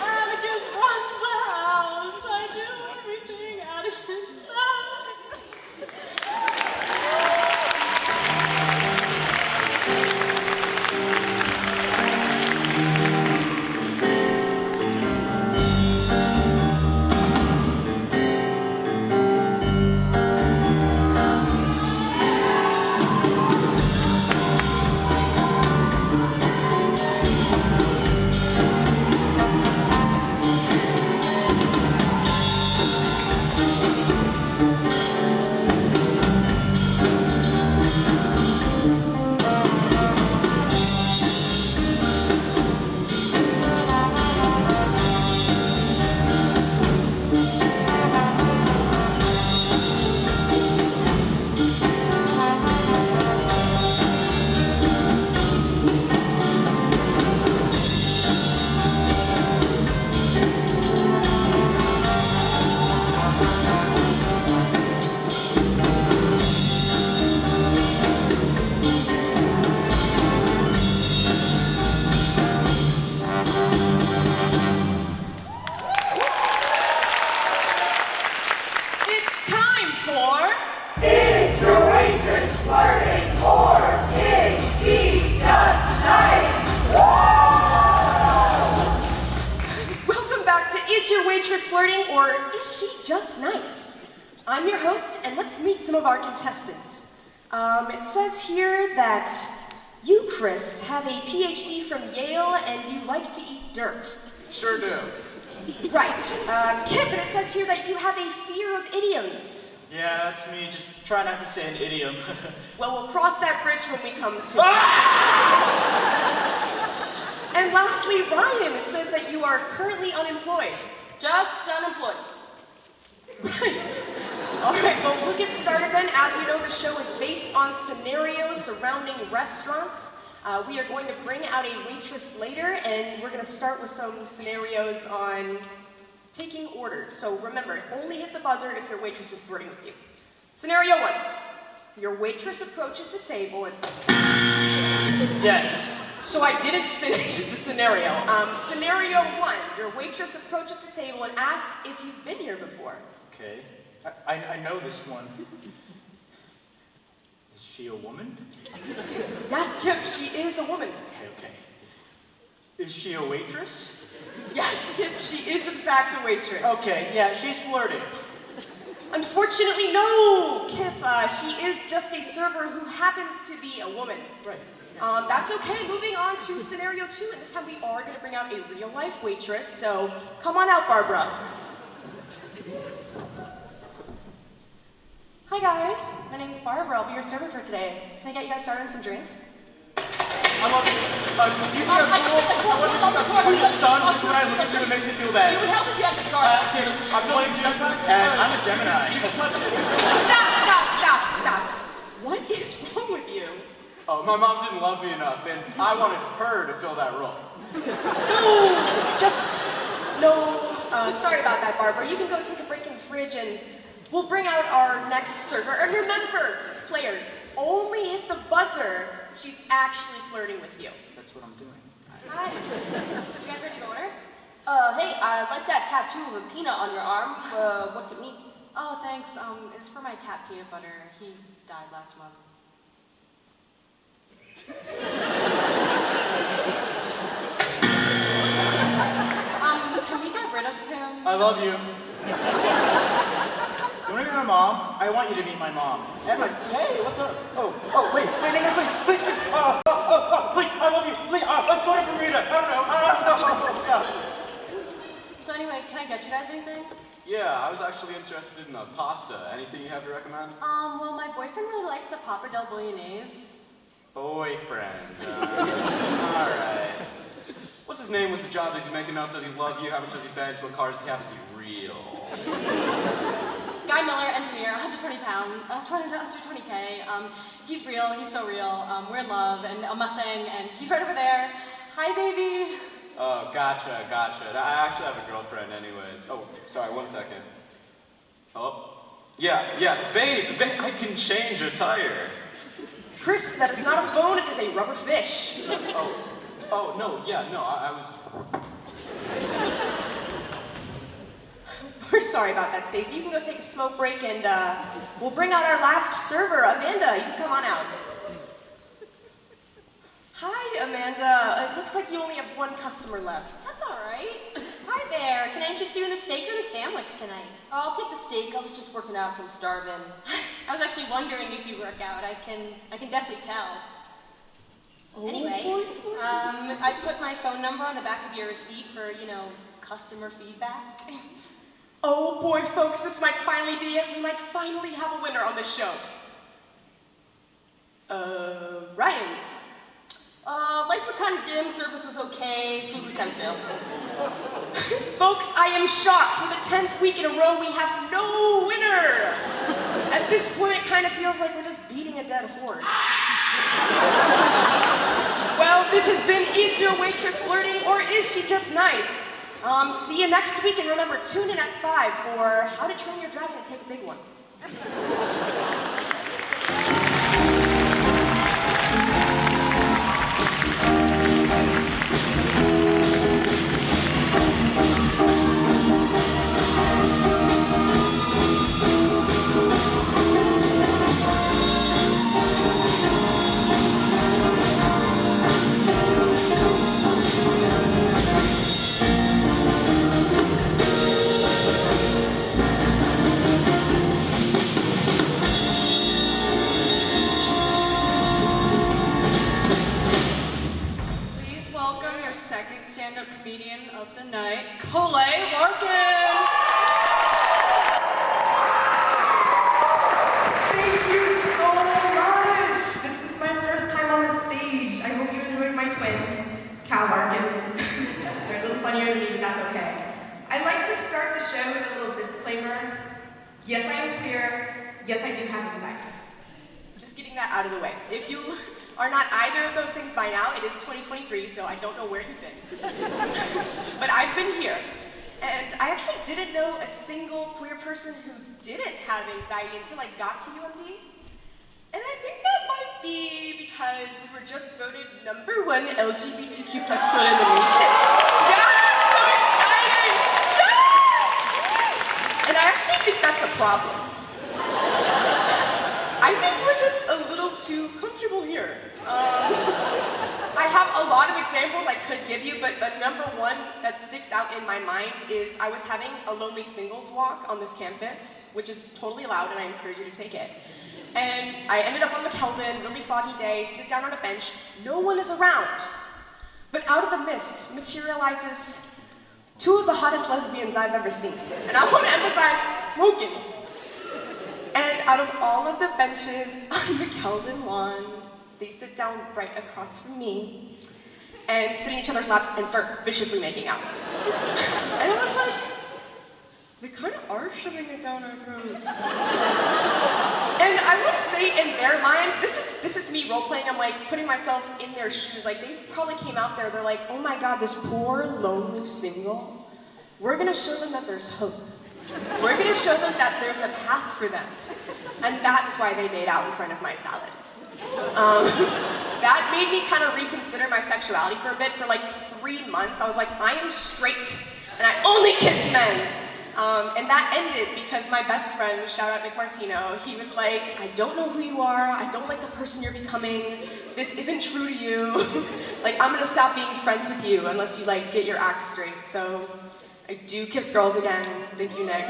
Atticus runs the house. I do everything Atticus says. Waitress flirting, or is she just nice? I'm your host, and let's meet some of our contestants. It says here that you, Chris, have a PhD from Yale, and you like to eat dirt. Sure do. Right. Kip, and it says here that you have a fear of idioms. Yeah, that's me. Just try not to say an idiom. Well, we'll cross that bridge when we come to it. And lastly, Ryan, it says that you are currently unemployed. Just unemployed. Right. All right, well, we'll get started then. As you know, the show is based on scenarios surrounding restaurants. We are going to bring out a waitress later, and we're going to start with some scenarios on taking orders. So remember, only hit the buzzer if your waitress is flirting with you. Scenario 1. Your waitress approaches the table and... Yes. So I didn't finish the scenario. Scenario 1. Your waitress approaches the table and asks if you've been here before. Okay. I know this one. Is she a woman? Yes, Kip, she is a woman. Okay. Is she a waitress? Yes, Kip, she is in fact a waitress. Okay, yeah, she's flirting. Unfortunately, no, Kip. She is just a server who happens to be a woman. Right. That's okay. Moving on to scenario 2, and this time we are going to bring out a real-life waitress, so come on out, Barbara. Hi guys, my name is Barbara. I'll be your server for today. Can I get you guys started on some drinks? I love you. Do you think I'm cool? I want to be the sun, just when I look at you, it makes me feel bad. It would help if you had the chart. I'm going to jetpack, and I'm a Gemini. Stop. What is wrong with you? Oh, my mom didn't love me enough, and I wanted her to fill that role. No. Sorry about that, Barbara. You can go take a break in the fridge, and we'll bring out our next server. And remember, players, only hit the buzzer if she's actually flirting with you. That's what I'm doing. Hi. You guys ready to order? Hey, I like that tattoo of a peanut on your arm. What's it mean? Oh, thanks. It's for my cat Peanut Butter. He died last month. Can we get rid of him? I love you. You want to meet my mom? I want you to meet my mom. And my, hey, what's up? Oh, wait, no, please. Please, I love you. Please, let's go to Bermuda. I don't know. So anyway, can I get you guys anything? Yeah, I was actually interested in pasta. Anything you have to recommend? Well, my boyfriend really likes the Papa del Bolognese. Boyfriend. Alright. What's his name? What's the job? Does he make enough? Does he love you? How much does he bench? What car does he have? Is he real? Guy Miller, engineer, 120 pounds, 120K. He's real, he's so real. We're in love, and a Mustang, and he's right over there. Hi, baby. Oh, gotcha. I actually have a girlfriend anyways. Oh, sorry, 1 second. Hello? Yeah, babe, I can change a tire. Chris, that is not a phone, it is a rubber fish. I was... We're sorry about that, Stacy. You can go take a smoke break, and we'll bring out our last server, Amanda. You can come on out. Hi, Amanda. It looks like you only have one customer left. That's all right. Hi there. Can I interest you in the steak or the sandwich tonight? I'll take the steak. I was just working out, so I'm starving. I was actually wondering if you work out. I can definitely tell. Anyway, I put my phone number on the back of your receipt for, customer feedback. Oh boy, folks, this might finally be it. We might finally have a winner on this show. Ryan. Lights were kind of dim, service was okay, food was kind of stale. Folks, I am shocked. For the 10th week in a row, we have no winner. At this point, it kind of feels like we're just beating a dead horse. Well, this has been Is Your Waitress Flirting or Is She Just Nice? See you next week, and remember, tune in at 5 for How to Train Your Dragon to Take a Big One. Comedian of the night, Caleigh Larkin. Thank you so much. This is my first time on the stage. I hope you enjoyed my twin, Cal Larkin. They're a little funnier than me, but that's okay. I'd like to start the show with a little disclaimer. Yes, I am queer. Yes, I do have anxiety. Just getting that out of the way. If you are not either of those things by now, it is 2023, so I don't know where you've been. But I've been here. And I actually didn't know a single queer person who didn't have anxiety until I got to UMD. And I think that might be because we were just voted #1 LGBTQ+ school in the nation. Yes! So exciting! Yes! And I actually think that's a problem. I think we're just a little too comfortable here. I have a lot of examples I could give you, but the number one that sticks out in my mind is I was having a lonely singles walk on this campus, which is totally allowed and I encourage you to take it. And I ended up on McKeldin, really foggy day, sit down on a bench, no one is around. But out of the mist materializes two of the hottest lesbians I've ever seen. And I want to emphasize smoking. And out of all of the benches on McKeldin lawn, they sit down right across from me and sit in each other's laps and start viciously making out. And I was like, they kind of are shoving it down our throats. And I want to say in their mind, this is me role-playing, I'm like putting myself in their shoes. Like they probably came out there, they're like, oh my God, this poor lonely single. We're gonna show them that there's hope. We're gonna show them that there's a path for them. And that's why they made out in front of my salad. That made me kind of reconsider my sexuality for a bit. For like 3 months, I was like, I am straight, and I only kiss men. And that ended because my best friend, shout out Nick Martino, he was like, I don't know who you are, I don't like the person you're becoming, this isn't true to you, like I'm gonna stop being friends with you unless you like get your act straight. So I do kiss girls again, thank you Nick.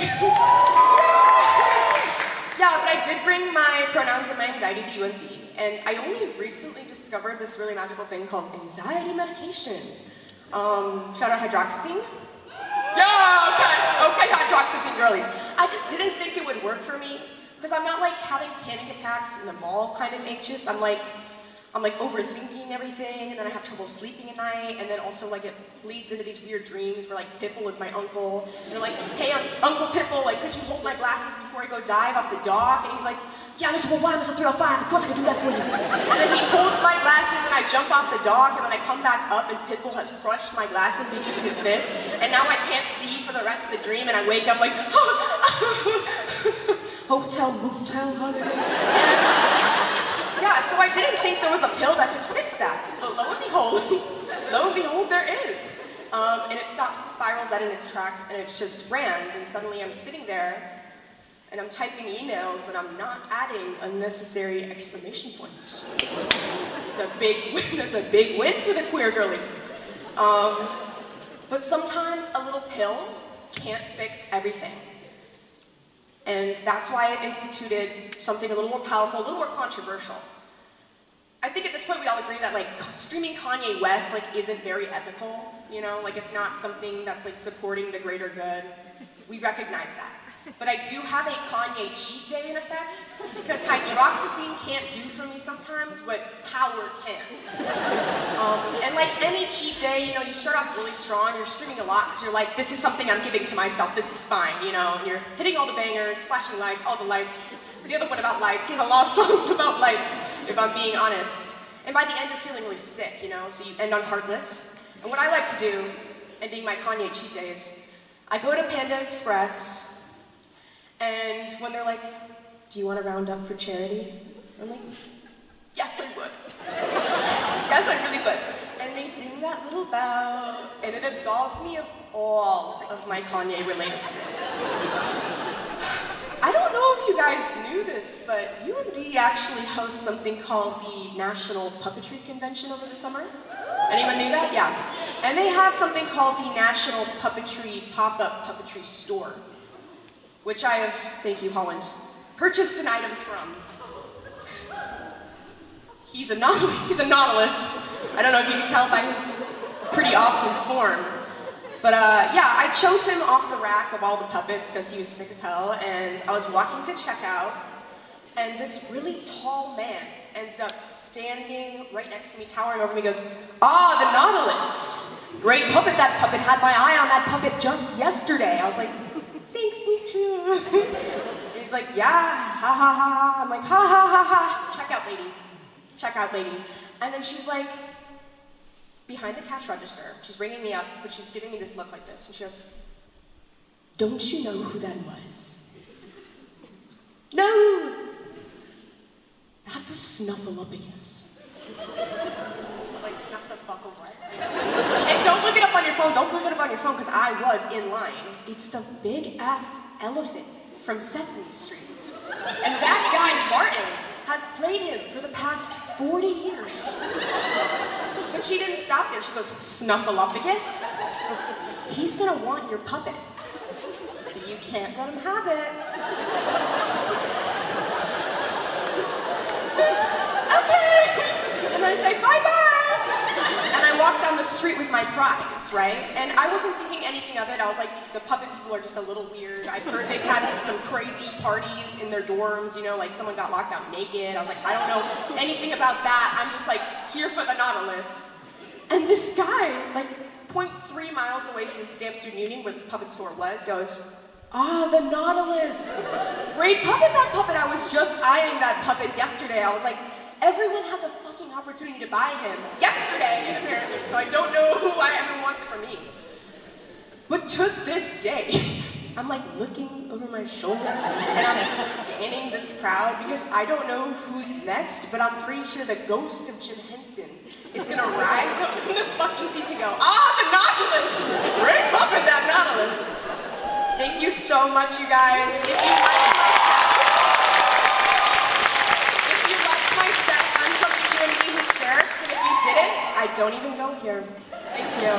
Yeah, but I did bring my pronouns and my anxiety to UMD, and I only recently discovered this really magical thing called anxiety medication. Shout out hydroxyzine. Yeah, okay, hydroxyzine girlies. I just didn't think it would work for me, because I'm not like having panic attacks in the mall kind of anxious. I'm like overthinking everything, and then I have trouble sleeping at night, and then also like it leads into these weird dreams where like Pipple is my uncle, and I'm like, hey, I'm Uncle Pipple, like could you hold my glasses before I go dive off the dock? And he's like, yeah, Mr. Why, Mr. 305, of course I can do that for you. And then he holds my glasses and I jump off the dock, and then I come back up and Pitbull has crushed my glasses between his fists, and now I can't see for the rest of the dream, and I wake up like, hotel, motel, holiday. Yeah, so I didn't think there was a pill that could fix that, but lo and behold, there is. And it stops the spiral dead in its tracks, and it's just grand, and suddenly I'm sitting there, and I'm typing emails, and I'm not adding unnecessary exclamation points. It's a big win, that's a big win for the queer girlies. But sometimes a little pill can't fix everything. And that's why I've instituted something a little more powerful, a little more controversial. I think at this point we all agree that like streaming Kanye West like isn't very ethical, you know, like it's not something that's like supporting the greater good. We recognize that. But I do have a Kanye cheat day in effect, because hydroxyzine can't do for me sometimes what power can. And like any cheat day, you know, you start off really strong, you're streaming a lot because you're like, this is something I'm giving to myself, this is fine, you know, and you're hitting all the bangers, flashing lights, all the lights. The other one about lights, he has a lot of songs about lights, if I'm being honest. And by the end, you're feeling really sick, you know, so you end on Heartless. And what I like to do, ending my Kanye cheat day, is I go to Panda Express, and when they're like, do you want to round up for charity? I'm like, yes, I would. Yes, I really would. And they ding that little bell, and it absolves me of all of my Kanye-related sins. I don't know if you guys knew this, but UMD actually hosts something called the National Puppetry Convention over the summer. Anyone knew that? Yeah. And they have something called the National Puppetry Pop-Up Puppetry Store, which I have, thank you Holland, purchased an item from. He's a nautilus. I don't know if you can tell by his pretty awesome form. But yeah, I chose him off the rack of all the puppets because he was sick as hell, and I was walking to checkout, and this really tall man ends up standing right next to me, towering over me, goes, ah, the Nautilus! Great puppet, that puppet had my eye on that puppet just yesterday. I was like, thanks, me too. And he's like, yeah, ha ha ha. I'm like, ha ha ha ha. Check out lady. And then she's like, behind the cash register, she's ringing me up, but she's giving me this look like this. And she goes, don't you know who that was? No. That was Snuffleupagus. I was like, snuff the fuck away. And don't look it up on your phone, because I was in line. It's the big-ass elephant from Sesame Street. And that guy, Martin, has played him for the past 40 years. Which But she didn't stop there. She goes, Snuffleupagus, he's gonna want your puppet. But you can't let him have it. Okay. And then I say, bye-bye. And I walked down the street with my prize, right? And I wasn't thinking anything of it. I was like, the puppet people are just a little weird. I've heard they've had some crazy parties in their dorms, you know, like someone got locked out naked. I was like, I don't know anything about that. I'm just like, here for the Nautilus. And this guy, like 0.3 miles away from Stamp Student Union, where this puppet store was, goes, the Nautilus. Great puppet, that puppet. I was just eyeing that puppet yesterday. I was like, everyone had the fucking opportunity to buy him yesterday, apparently, so I don't know why everyone wants it from me. But to this day, I'm like looking over my shoulder and I'm scanning this crowd because I don't know who's next, but I'm pretty sure the ghost of Jim Henson is gonna rise up from the fucking seats and go, the Nautilus! Great puppet, that Nautilus! Thank you so much, you guys. If you liked my set, I'm from the UMD Hysterics, and if you didn't, I don't even go here. Thank you.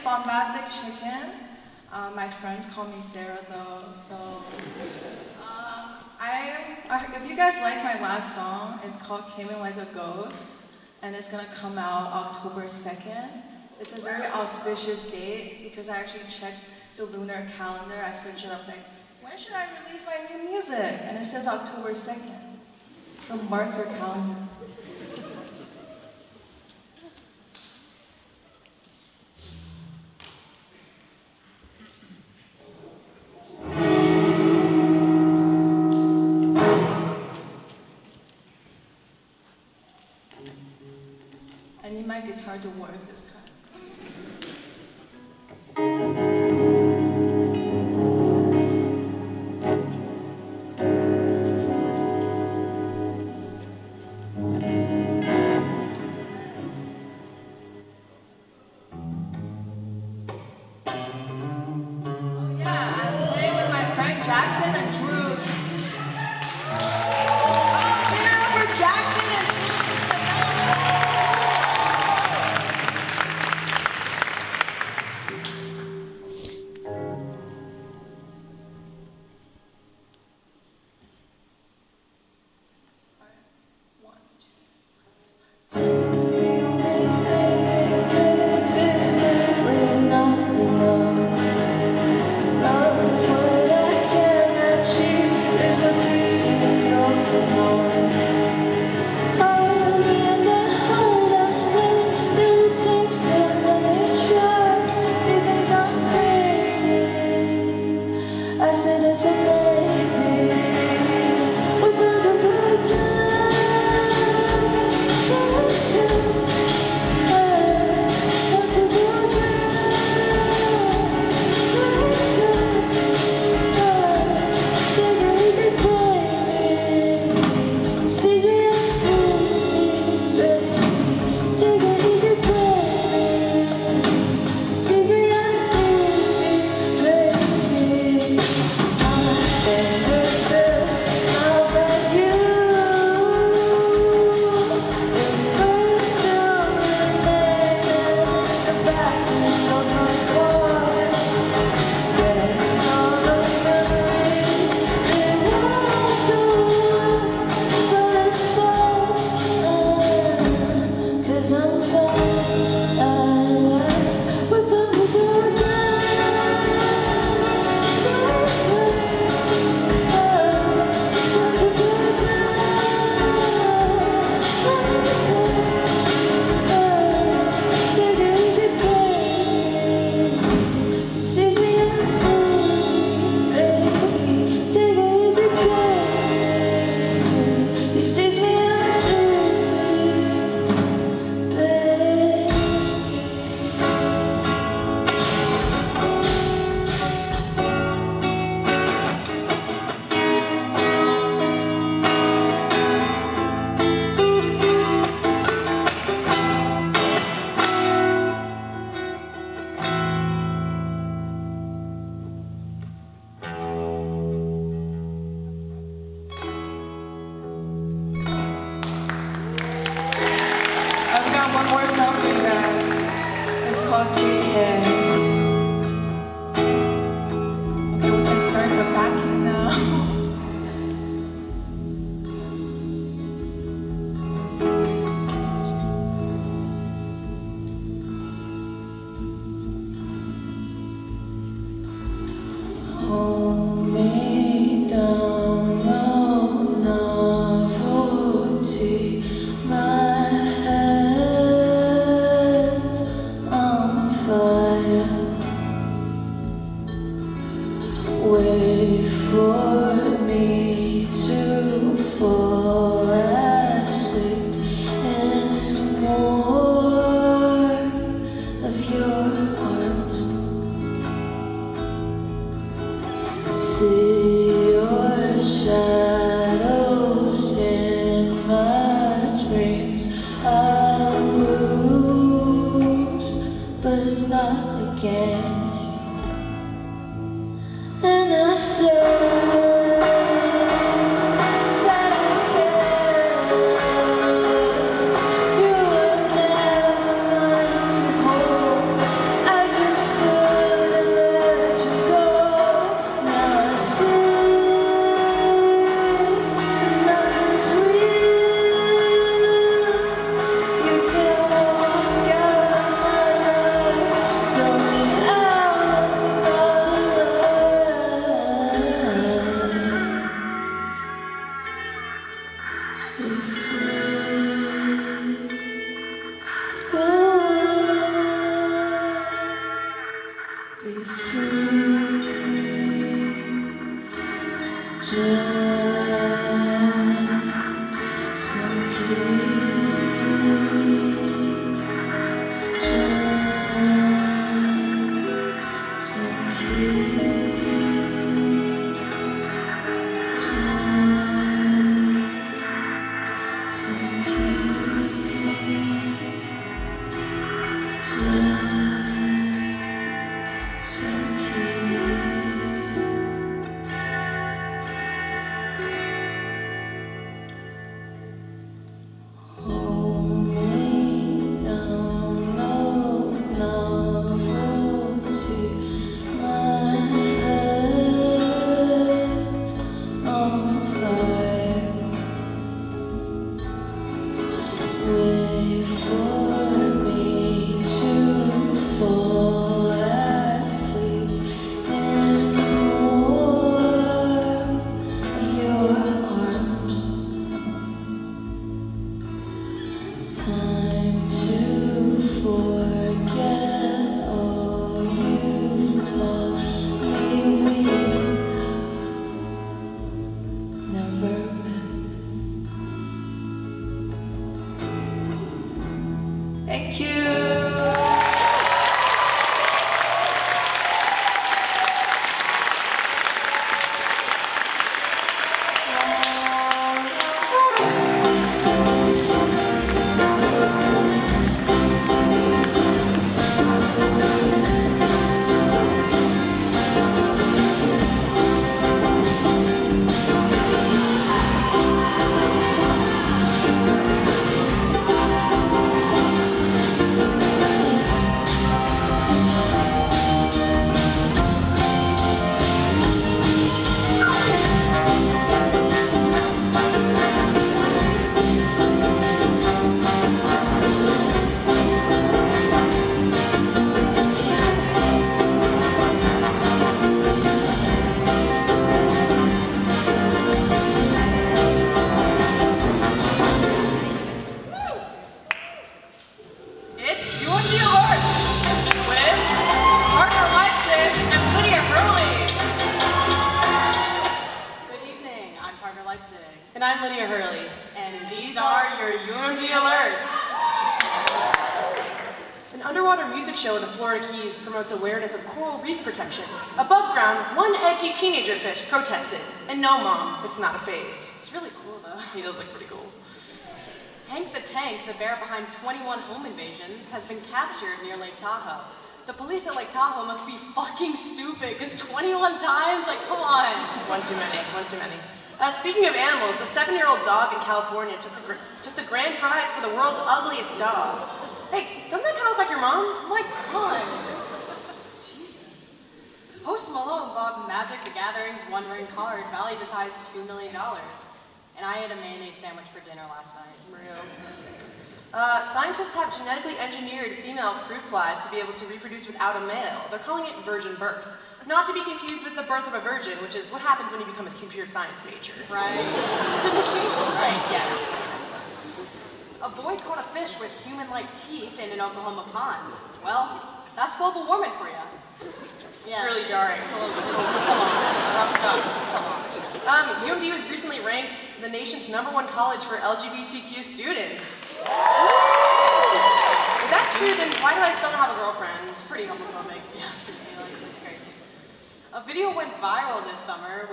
Bombastic Chicken. My friends call me Sarah though, so if you guys like my last song, it's called Came In Like a Ghost, and it's gonna come out October 2nd. It's a very auspicious date because I actually checked the lunar calendar. I searched it up, I was like, when should I release my new music? And it says October 2nd. So mark your calendar. I need my guitar to work this time. Oh yeah, I'm playing with my friend Jackson and Drew. Oh, give it up for Jackson and Drew. what you can. Okay, we can start the backing now. Hold me down, no novelty. My head's on fire. Wait for me to fall asleep in warmth of your arms. See your shadows in my dreams. I lose, but it's not a game. And I say that I care. You were never mine to hold. I just couldn't let you go. Now I see nothing's real. You can walk out of my life, throw me out like be free. Go be free. Some key. Some key. Hold me down, no novelty. My head's on fire. Wait for me to fall asleep in warmth of your arms. Time to forget all you've taught me. We have never met. Thank you. It's UMD Alerts with Parker Leipzig and Lydia Hurley. Good evening, I'm Parker Leipzig. And I'm Lydia Hurley. And these are your UMD Alerts. An underwater music show in the Florida Keys promotes awareness of coral reef protection. Above ground, one edgy teenager fish protested. And no, Mom, it's not a phase. It's really cool, though. He does look pretty cool. Hank the Tank, the bear behind 21 home invasions, has been captured near Lake Tahoe. The police at Lake Tahoe must be fucking stupid, because 21 times? Like, come on. One too many, one too many. Speaking of animals, a 7-year-old dog in California took the grand prize for the world's ugliest dog. Hey, doesn't that kind of look like your mom? My God. Jesus. Post Malone bought Magic the Gathering's One Ring card valued as high as $2 million. And I ate a mayonnaise sandwich for dinner last night. Real. Scientists have genetically engineered female fruit flies to be able to reproduce without a male. They're calling it virgin birth. Not to be confused with the birth of a virgin, which is what happens when you become a computer science major. Right. It's initiation, right? Yeah. A boy caught a fish with human-like teeth in an Oklahoma pond. Well, that's global warming for you. It's really jarring. It's a lot. Rough stuff. It's a lot. UMD was recently ranked the nation's #1 college for LGBTQ students. If that's true, then why do I still not have a girlfriend? It's pretty homophobic. Yeah, it's crazy. A video went viral this summer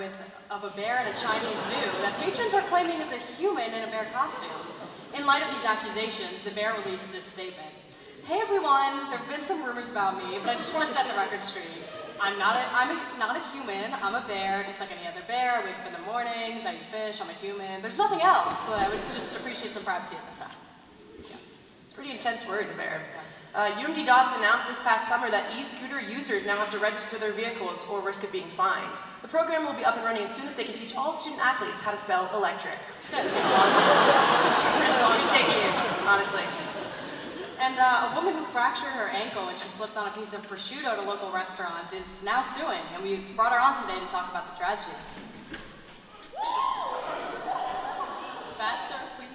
of a bear in a Chinese zoo that patrons are claiming is a human in a bear costume. In light of these accusations, the bear released this statement. Hey everyone, there have been some rumors about me, but I just want to set the record straight. I'm not a human, I'm a bear, just like any other bear. I wake up in the mornings, I eat fish, I'm a human. There's nothing else, so I would just appreciate some privacy at this time. It's pretty intense words there. UMD Dots announced this past summer that e-scooter users now have to register their vehicles or risk of being fined. The program will be up and running as soon as they can teach all student athletes how to spell electric. It's gonna take a long time. It's gonna take really long. It's gonna take years, honestly. And a woman who fractured her ankle when she slipped on a piece of prosciutto at a local restaurant is now suing, and we've brought her on today to talk about the tragedy. Faster, please.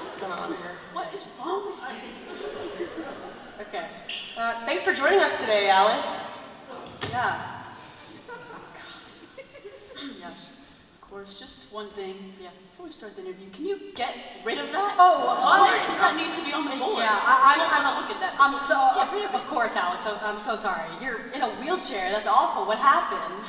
What's going on here? What is wrong with you? Okay. Thanks for joining us today, Alice. Yeah. Yes. Of course, just one thing. Yeah. Before we start the interview, can you get rid of that? Oh, what? Does that need to be on the board? Yeah, I don't want to look at that. I'm so, of course, Alex, I'm so sorry. You're in a wheelchair, that's awful. What happened?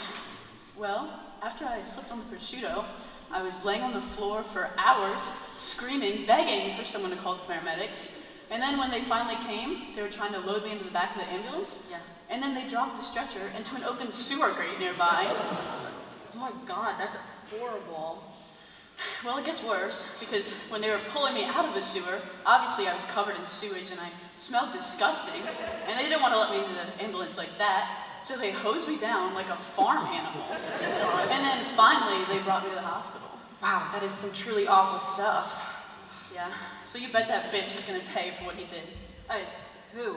Well, after I slipped on the prosciutto, I was laying on the floor for hours, screaming, begging for someone to call the paramedics. And then when they finally came, they were trying to load me into the back of the ambulance. Yeah. And then they dropped the stretcher into an open sewer grate nearby. Oh my God, that's horrible. Well, it gets worse, because when they were pulling me out of the sewer, obviously I was covered in sewage and I smelled disgusting, and they didn't want to let me into the ambulance like that, so they hosed me down like a farm animal. And then finally, they brought me to the hospital. Wow, that is some truly awful stuff. Yeah, so you bet that bitch is gonna pay for what he did. Who?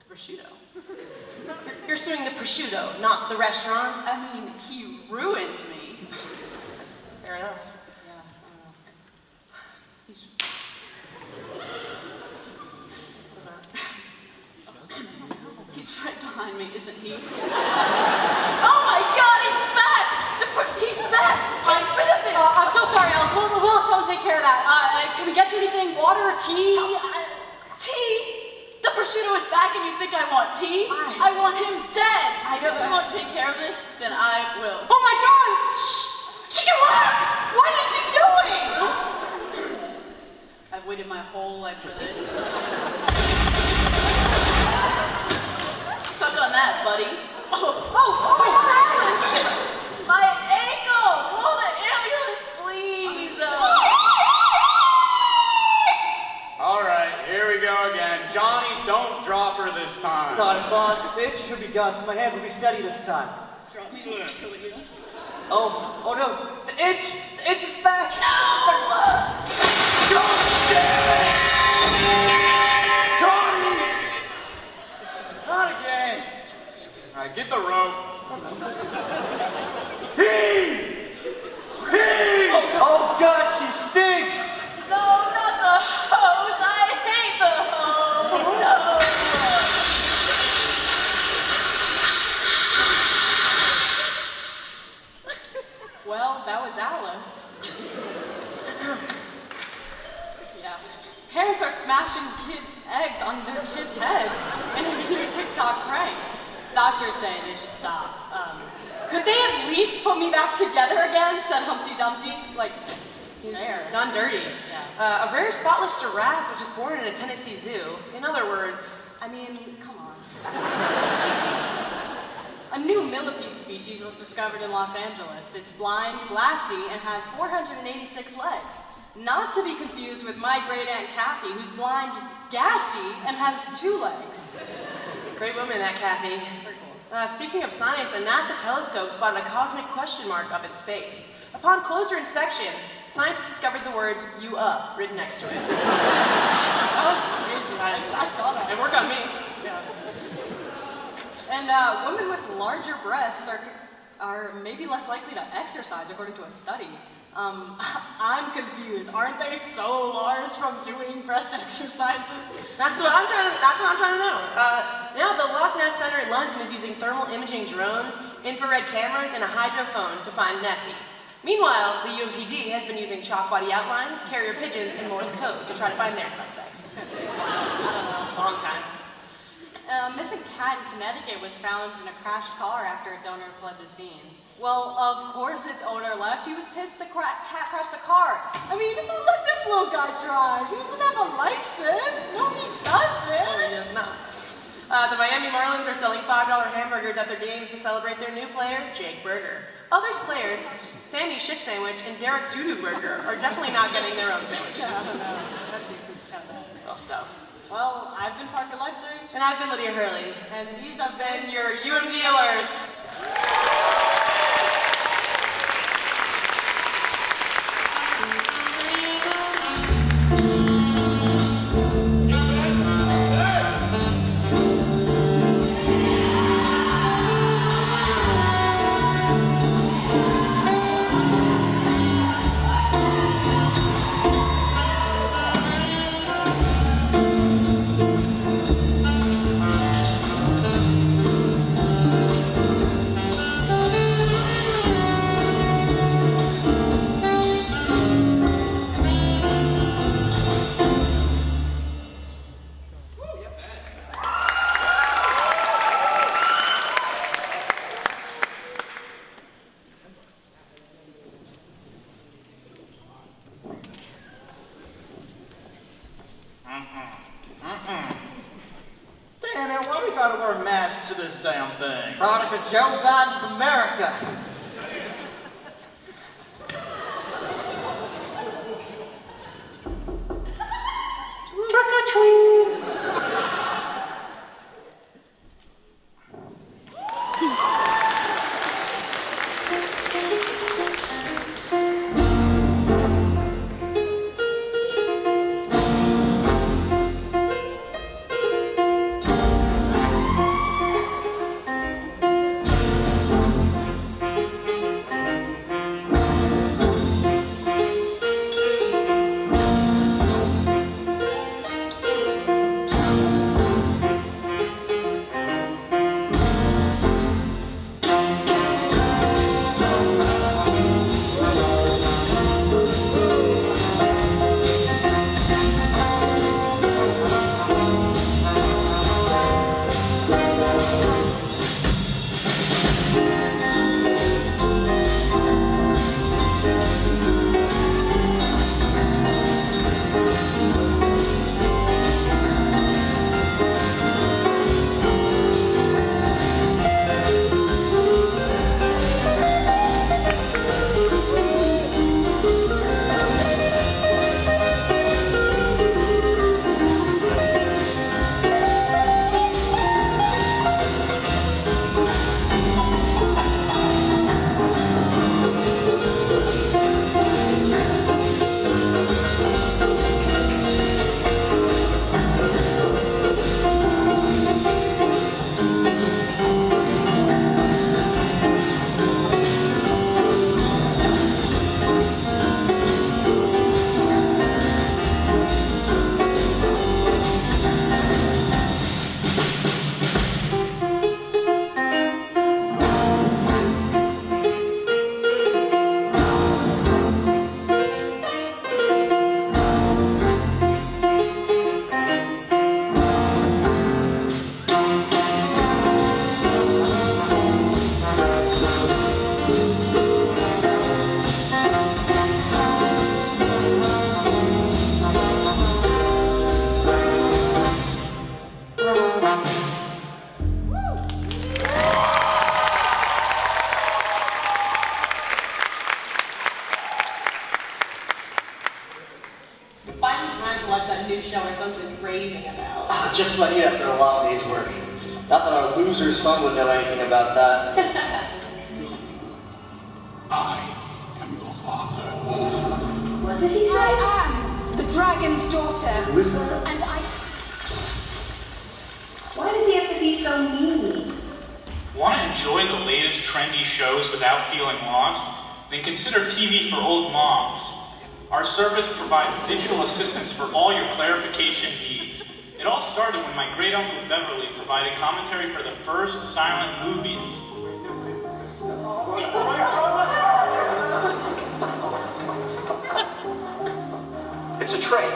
The prosciutto. You're suing the prosciutto, not the restaurant. I mean, he ruined me. Fair enough. Yeah, I don't know. He's... What's that? He's right behind me, isn't he? Oh my God, he's back! He's back! Get rid of him! I'm so sorry, Alice. We'll have someone take care of that. Can we get you anything? Water, tea? Tea? The prosciutto is back and you think I want tea? I want him dead! If you won't take care of this, then I will. Oh my God! Shh! Chicken Lark! What is she doing? I've waited my whole life for this. Suck on that, buddy. Oh my God, Alice! My ankle! Call the ambulance, please! All right, here we go again. Johnny, don't drop her this time. Got it, boss. The itch should be gone, so my hands will be steady this time. Drop me to kill you. Oh no. The itch is back! No! God damn it! Johnny! Not again. All right, get the rope. Oh God, she stinks! No, not the hose! I hate the hose! No! Well, that was Alice. Yeah. Parents are smashing eggs on their kids' heads in a new TikTok prank. Doctors say they should stop. Could they at least put me back together again? Said Humpty Dumpty. Like, there. Done dirty. Yeah. A rare spotless giraffe was just born in a Tennessee zoo. In other words... I mean, come on. A new millipede species was discovered in Los Angeles. It's blind, glassy, and has 486 legs. Not to be confused with my great Aunt Kathy, who's blind, gassy, and has 2 legs. Great woman, that Kathy. Speaking of science, a NASA telescope spotted a cosmic question mark up in space. Upon closer inspection, scientists discovered the words, "You up," written next to it. That was crazy. I saw that. It worked on me. Yeah. And women with larger breasts are maybe less likely to exercise, according to a study. I'm confused. Aren't they so large from doing breast exercises? That's what I'm trying to know. Now the Loch Ness Center in London is using thermal imaging drones, infrared cameras, and a hydrophone to find Nessie. Meanwhile, the UMPD has been using chalk body outlines, carrier pigeons, and Morse code to try to find their suspects. I don't know. Long time. A missing cat in Connecticut was found in a crashed car after its owner fled the scene. Well, of course its owner left. He was pissed the cat crashed the car. I mean, let this little guy drive. He doesn't have a license. No, he doesn't. No, he does not. The Miami Marlins are selling $5 hamburgers at their games to celebrate their new player, Jake Berger. Other players, Sammy Shit Sandwich and Derek Doodoo Burger, are definitely not getting their own sandwiches. I don't know. Rough stuff. Well, I've been Parker Leipzig. And I've been Lydia Hurley. And these have been your UMD Alerts. Damn it, why we gotta wear masks to this damn thing? Product of Joe Biden's America. Trick or treat! loser's son would know anything about that. What did he say? I am the dragon's daughter. Who is that? And I... Why does he have to be so mean? Want to enjoy the latest trendy shows without feeling lost? Then consider TV for old moms. Our service provides digital assistance for all your clarification needs. It all started when my great-uncle Beverly provided commentary for the first silent movies. It's a train.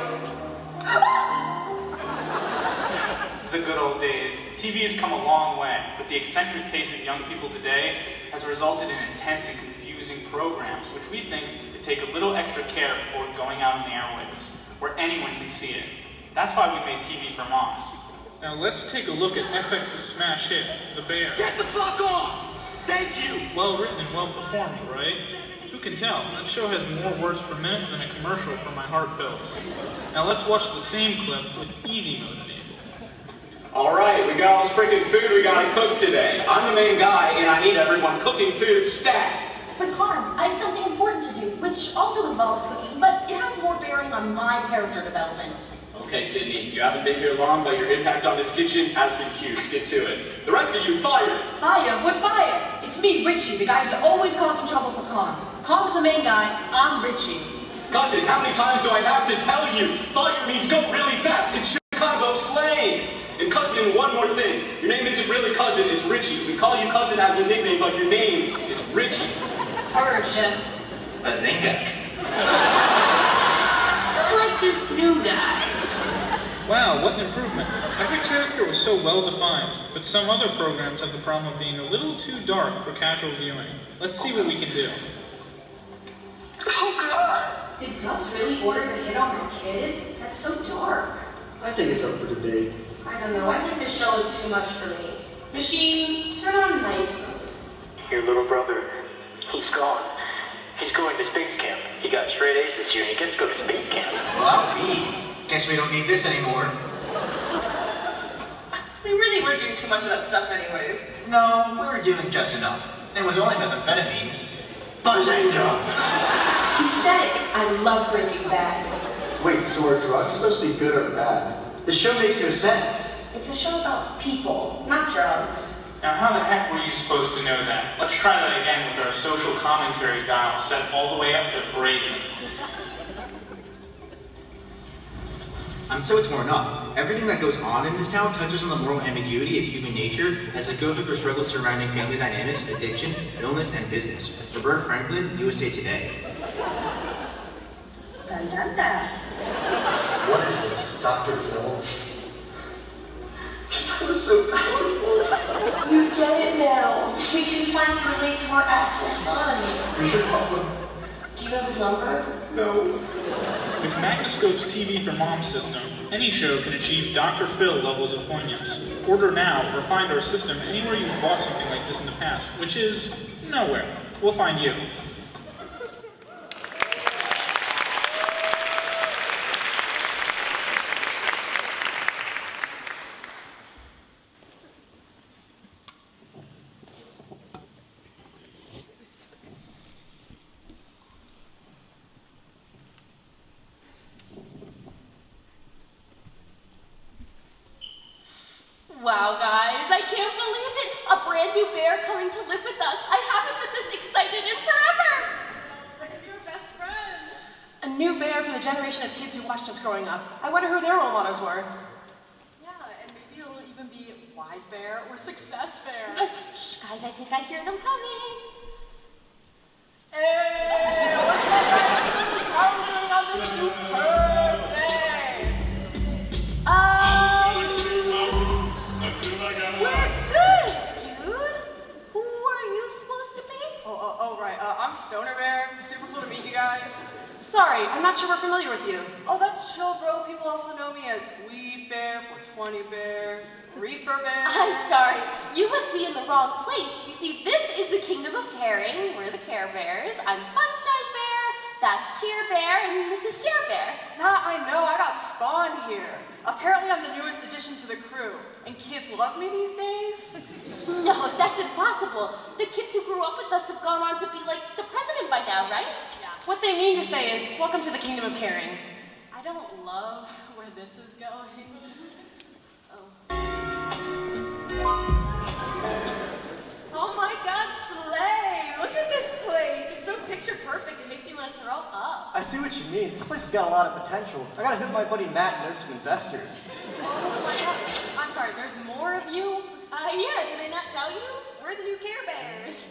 The good old days. TV has come a long way, but the eccentric taste of young people today has resulted in intense and confusing programs, which we think could take a little extra care before going out on the airwaves, where anyone can see it. That's why we made TV for moms. Now let's take a look at FX's smash hit, The Bear. Get the fuck off! Thank you! Well written and well performed, right? Who can tell? That show has more words per minute than a commercial for My Heart Pills. Now let's watch the same clip with easy mode enabled. Alright, we got all this freaking food we gotta cook today. I'm the main guy, and I need everyone cooking food stat. But Karan, I have something important to do, which also involves cooking, but it has more bearing on my character development. Okay, Sydney, you haven't been here long, but your impact on this kitchen has been huge. Get to it. The rest of you, fired! Fire? What fire? It's me, Richie, the guy who's always causing trouble for Con. Con's the main guy, I'm Richie. Cousin, how many times do I have to tell you? Fire means go really fast. It's Chicago slang. And cousin, one more thing. Your name isn't really cousin, it's Richie. We call you cousin as a nickname, but your name is Richie. Heard, Chef. Bazinga. I like this new guy. Wow, what an improvement. Every character was so well defined, but some other programs have the problem of being a little too dark for casual viewing. Let's see what we can do. Oh god! Did Gus really order the hit on that kid? That's so dark. I think it's up for debate. I don't know, I think this show is too much for me. Machine, turn on nice mode. Your little brother, he's gone. He's going to space camp. He got straight A's this year and he gets to go to space camp. Well, guess we don't need this anymore. We really were doing too much of that stuff anyways. No, we were doing just enough. It was only methamphetamines. Bazinga! He said it. I love Breaking Bad. Wait, so are drugs supposed to be good or bad? The show makes no sense. It's a show about people, not drugs. Now how the heck were you supposed to know that? Let's try that again with our social commentary dial set all the way up to brazen. I'm so torn up. Everything that goes on in this town touches on the moral ambiguity of human nature as I go through the struggles surrounding family dynamics, addiction, illness, and business. Roberta Franklin, USA Today. What is this, Dr. Phil? That was so powerful. You get it now. We can finally relate to our asshole son. We should call him. Do you have his number? No. With Magnascope's TV for Mom system, any show can achieve Dr. Phil levels of poignance. Order now or find our system anywhere you've bought something like this in the past, which is nowhere. We'll find you. Wow, guys, I can't believe it! A brand new bear coming to live with us. I haven't been this excited in forever! We're your best friends. A new bear for the generation of kids who watched us growing up. I wonder who their role models were. Yeah, and maybe it'll even be Wise Bear or Success Bear. Shh, guys, I think I hear them coming. Hey, what's up, guys? How are we doing on this superb day? We're good, dude. Who are you supposed to be? Oh, right. I'm Stoner Bear. Super cool to meet you guys. Sorry, I'm not sure we're familiar with you. Oh, that's chill, bro. People also know me as Weed Bear, 420 Bear, Reefer Bear. I'm sorry. You must be in the wrong place. You see, this is the Kingdom of Caring. We're the Care Bears. I'm Funshine Bear, That's Cheer Bear, and this is Cheer Bear. Nah, I know, I got spawned here. Apparently I'm the newest addition to the crew, and kids love me these days? No, that's impossible. The kids who grew up with us have gone on to be like the president by now, right? Yeah. What they mean to say is, welcome to the kingdom of caring. I don't love where this is going. Oh my God, Slay! Look at this place. It's so picture perfect. It makes me want to throw up. I see what you mean. This place has got a lot of potential. I gotta hit my buddy Matt and know some investors. Oh my God. I'm sorry, there's more of you? Yeah, did they not tell you? We're the new Care Bears.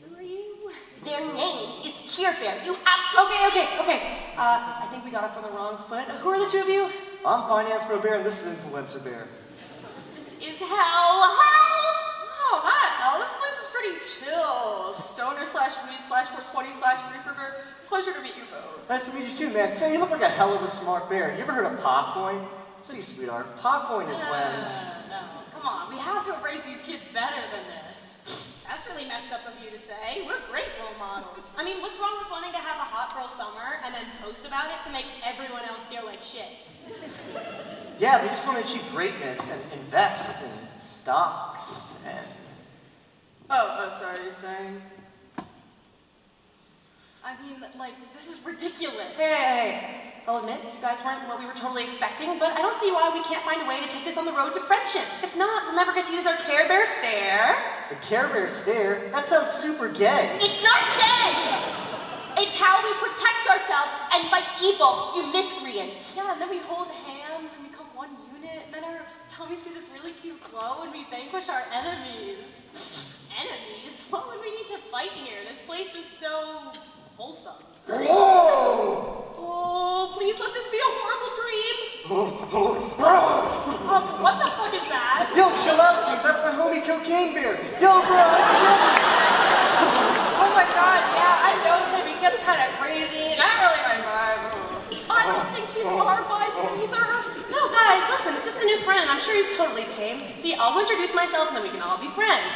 Who are you? Their name is Cheer Bear. You absolutely... Okay. I think we got off on the wrong foot. Who are the two of you? I'm Finance Bro Bear and this is Influencer Bear. This is hell. Oh, not hell. This place is pretty chill. Stoner/weed/420/reefer bear. Pleasure to meet you both. Nice to meet you too, man. Say, you look like a hell of a smart bear. You ever heard of Popcoin? See, sweetheart, Popcoin is when... No, come on. We have to raise these kids better than this. That's really messed up of you to say. We're great role models. I mean, what's wrong with wanting to have a hot girl summer and then post about it to make everyone else feel like shit? Yeah, we just want to achieve greatness and invest in stocks and... Oh, sorry, you're saying? I mean, like, this is ridiculous. Hey. I'll admit, you guys weren't what we were totally expecting, but I don't see why we can't find a way to take this on the road to friendship. If not, we'll never get to use our Care Bear stare. The Care Bear stare? That sounds super gay. It's not gay! It's how we protect ourselves and fight evil, you miscreant. Yeah, and then we hold hands and become one unit, and then our tummies do this really cute glow and we vanquish our enemies. Enemies? What would we need to fight here? This place is so wholesome. Oh, please let this be a horrible dream. What the fuck is that? Yo, chill out, dude. That's my homie Cocaine Bear. Yo, bro. Oh my God, yeah, I know him. He gets kind of crazy. Not really my vibe. I don't think he's our vibe either. No, guys, listen, it's just a new friend. I'm sure he's totally tame. See, I'll introduce myself and then we can all be friends.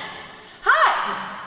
Hi,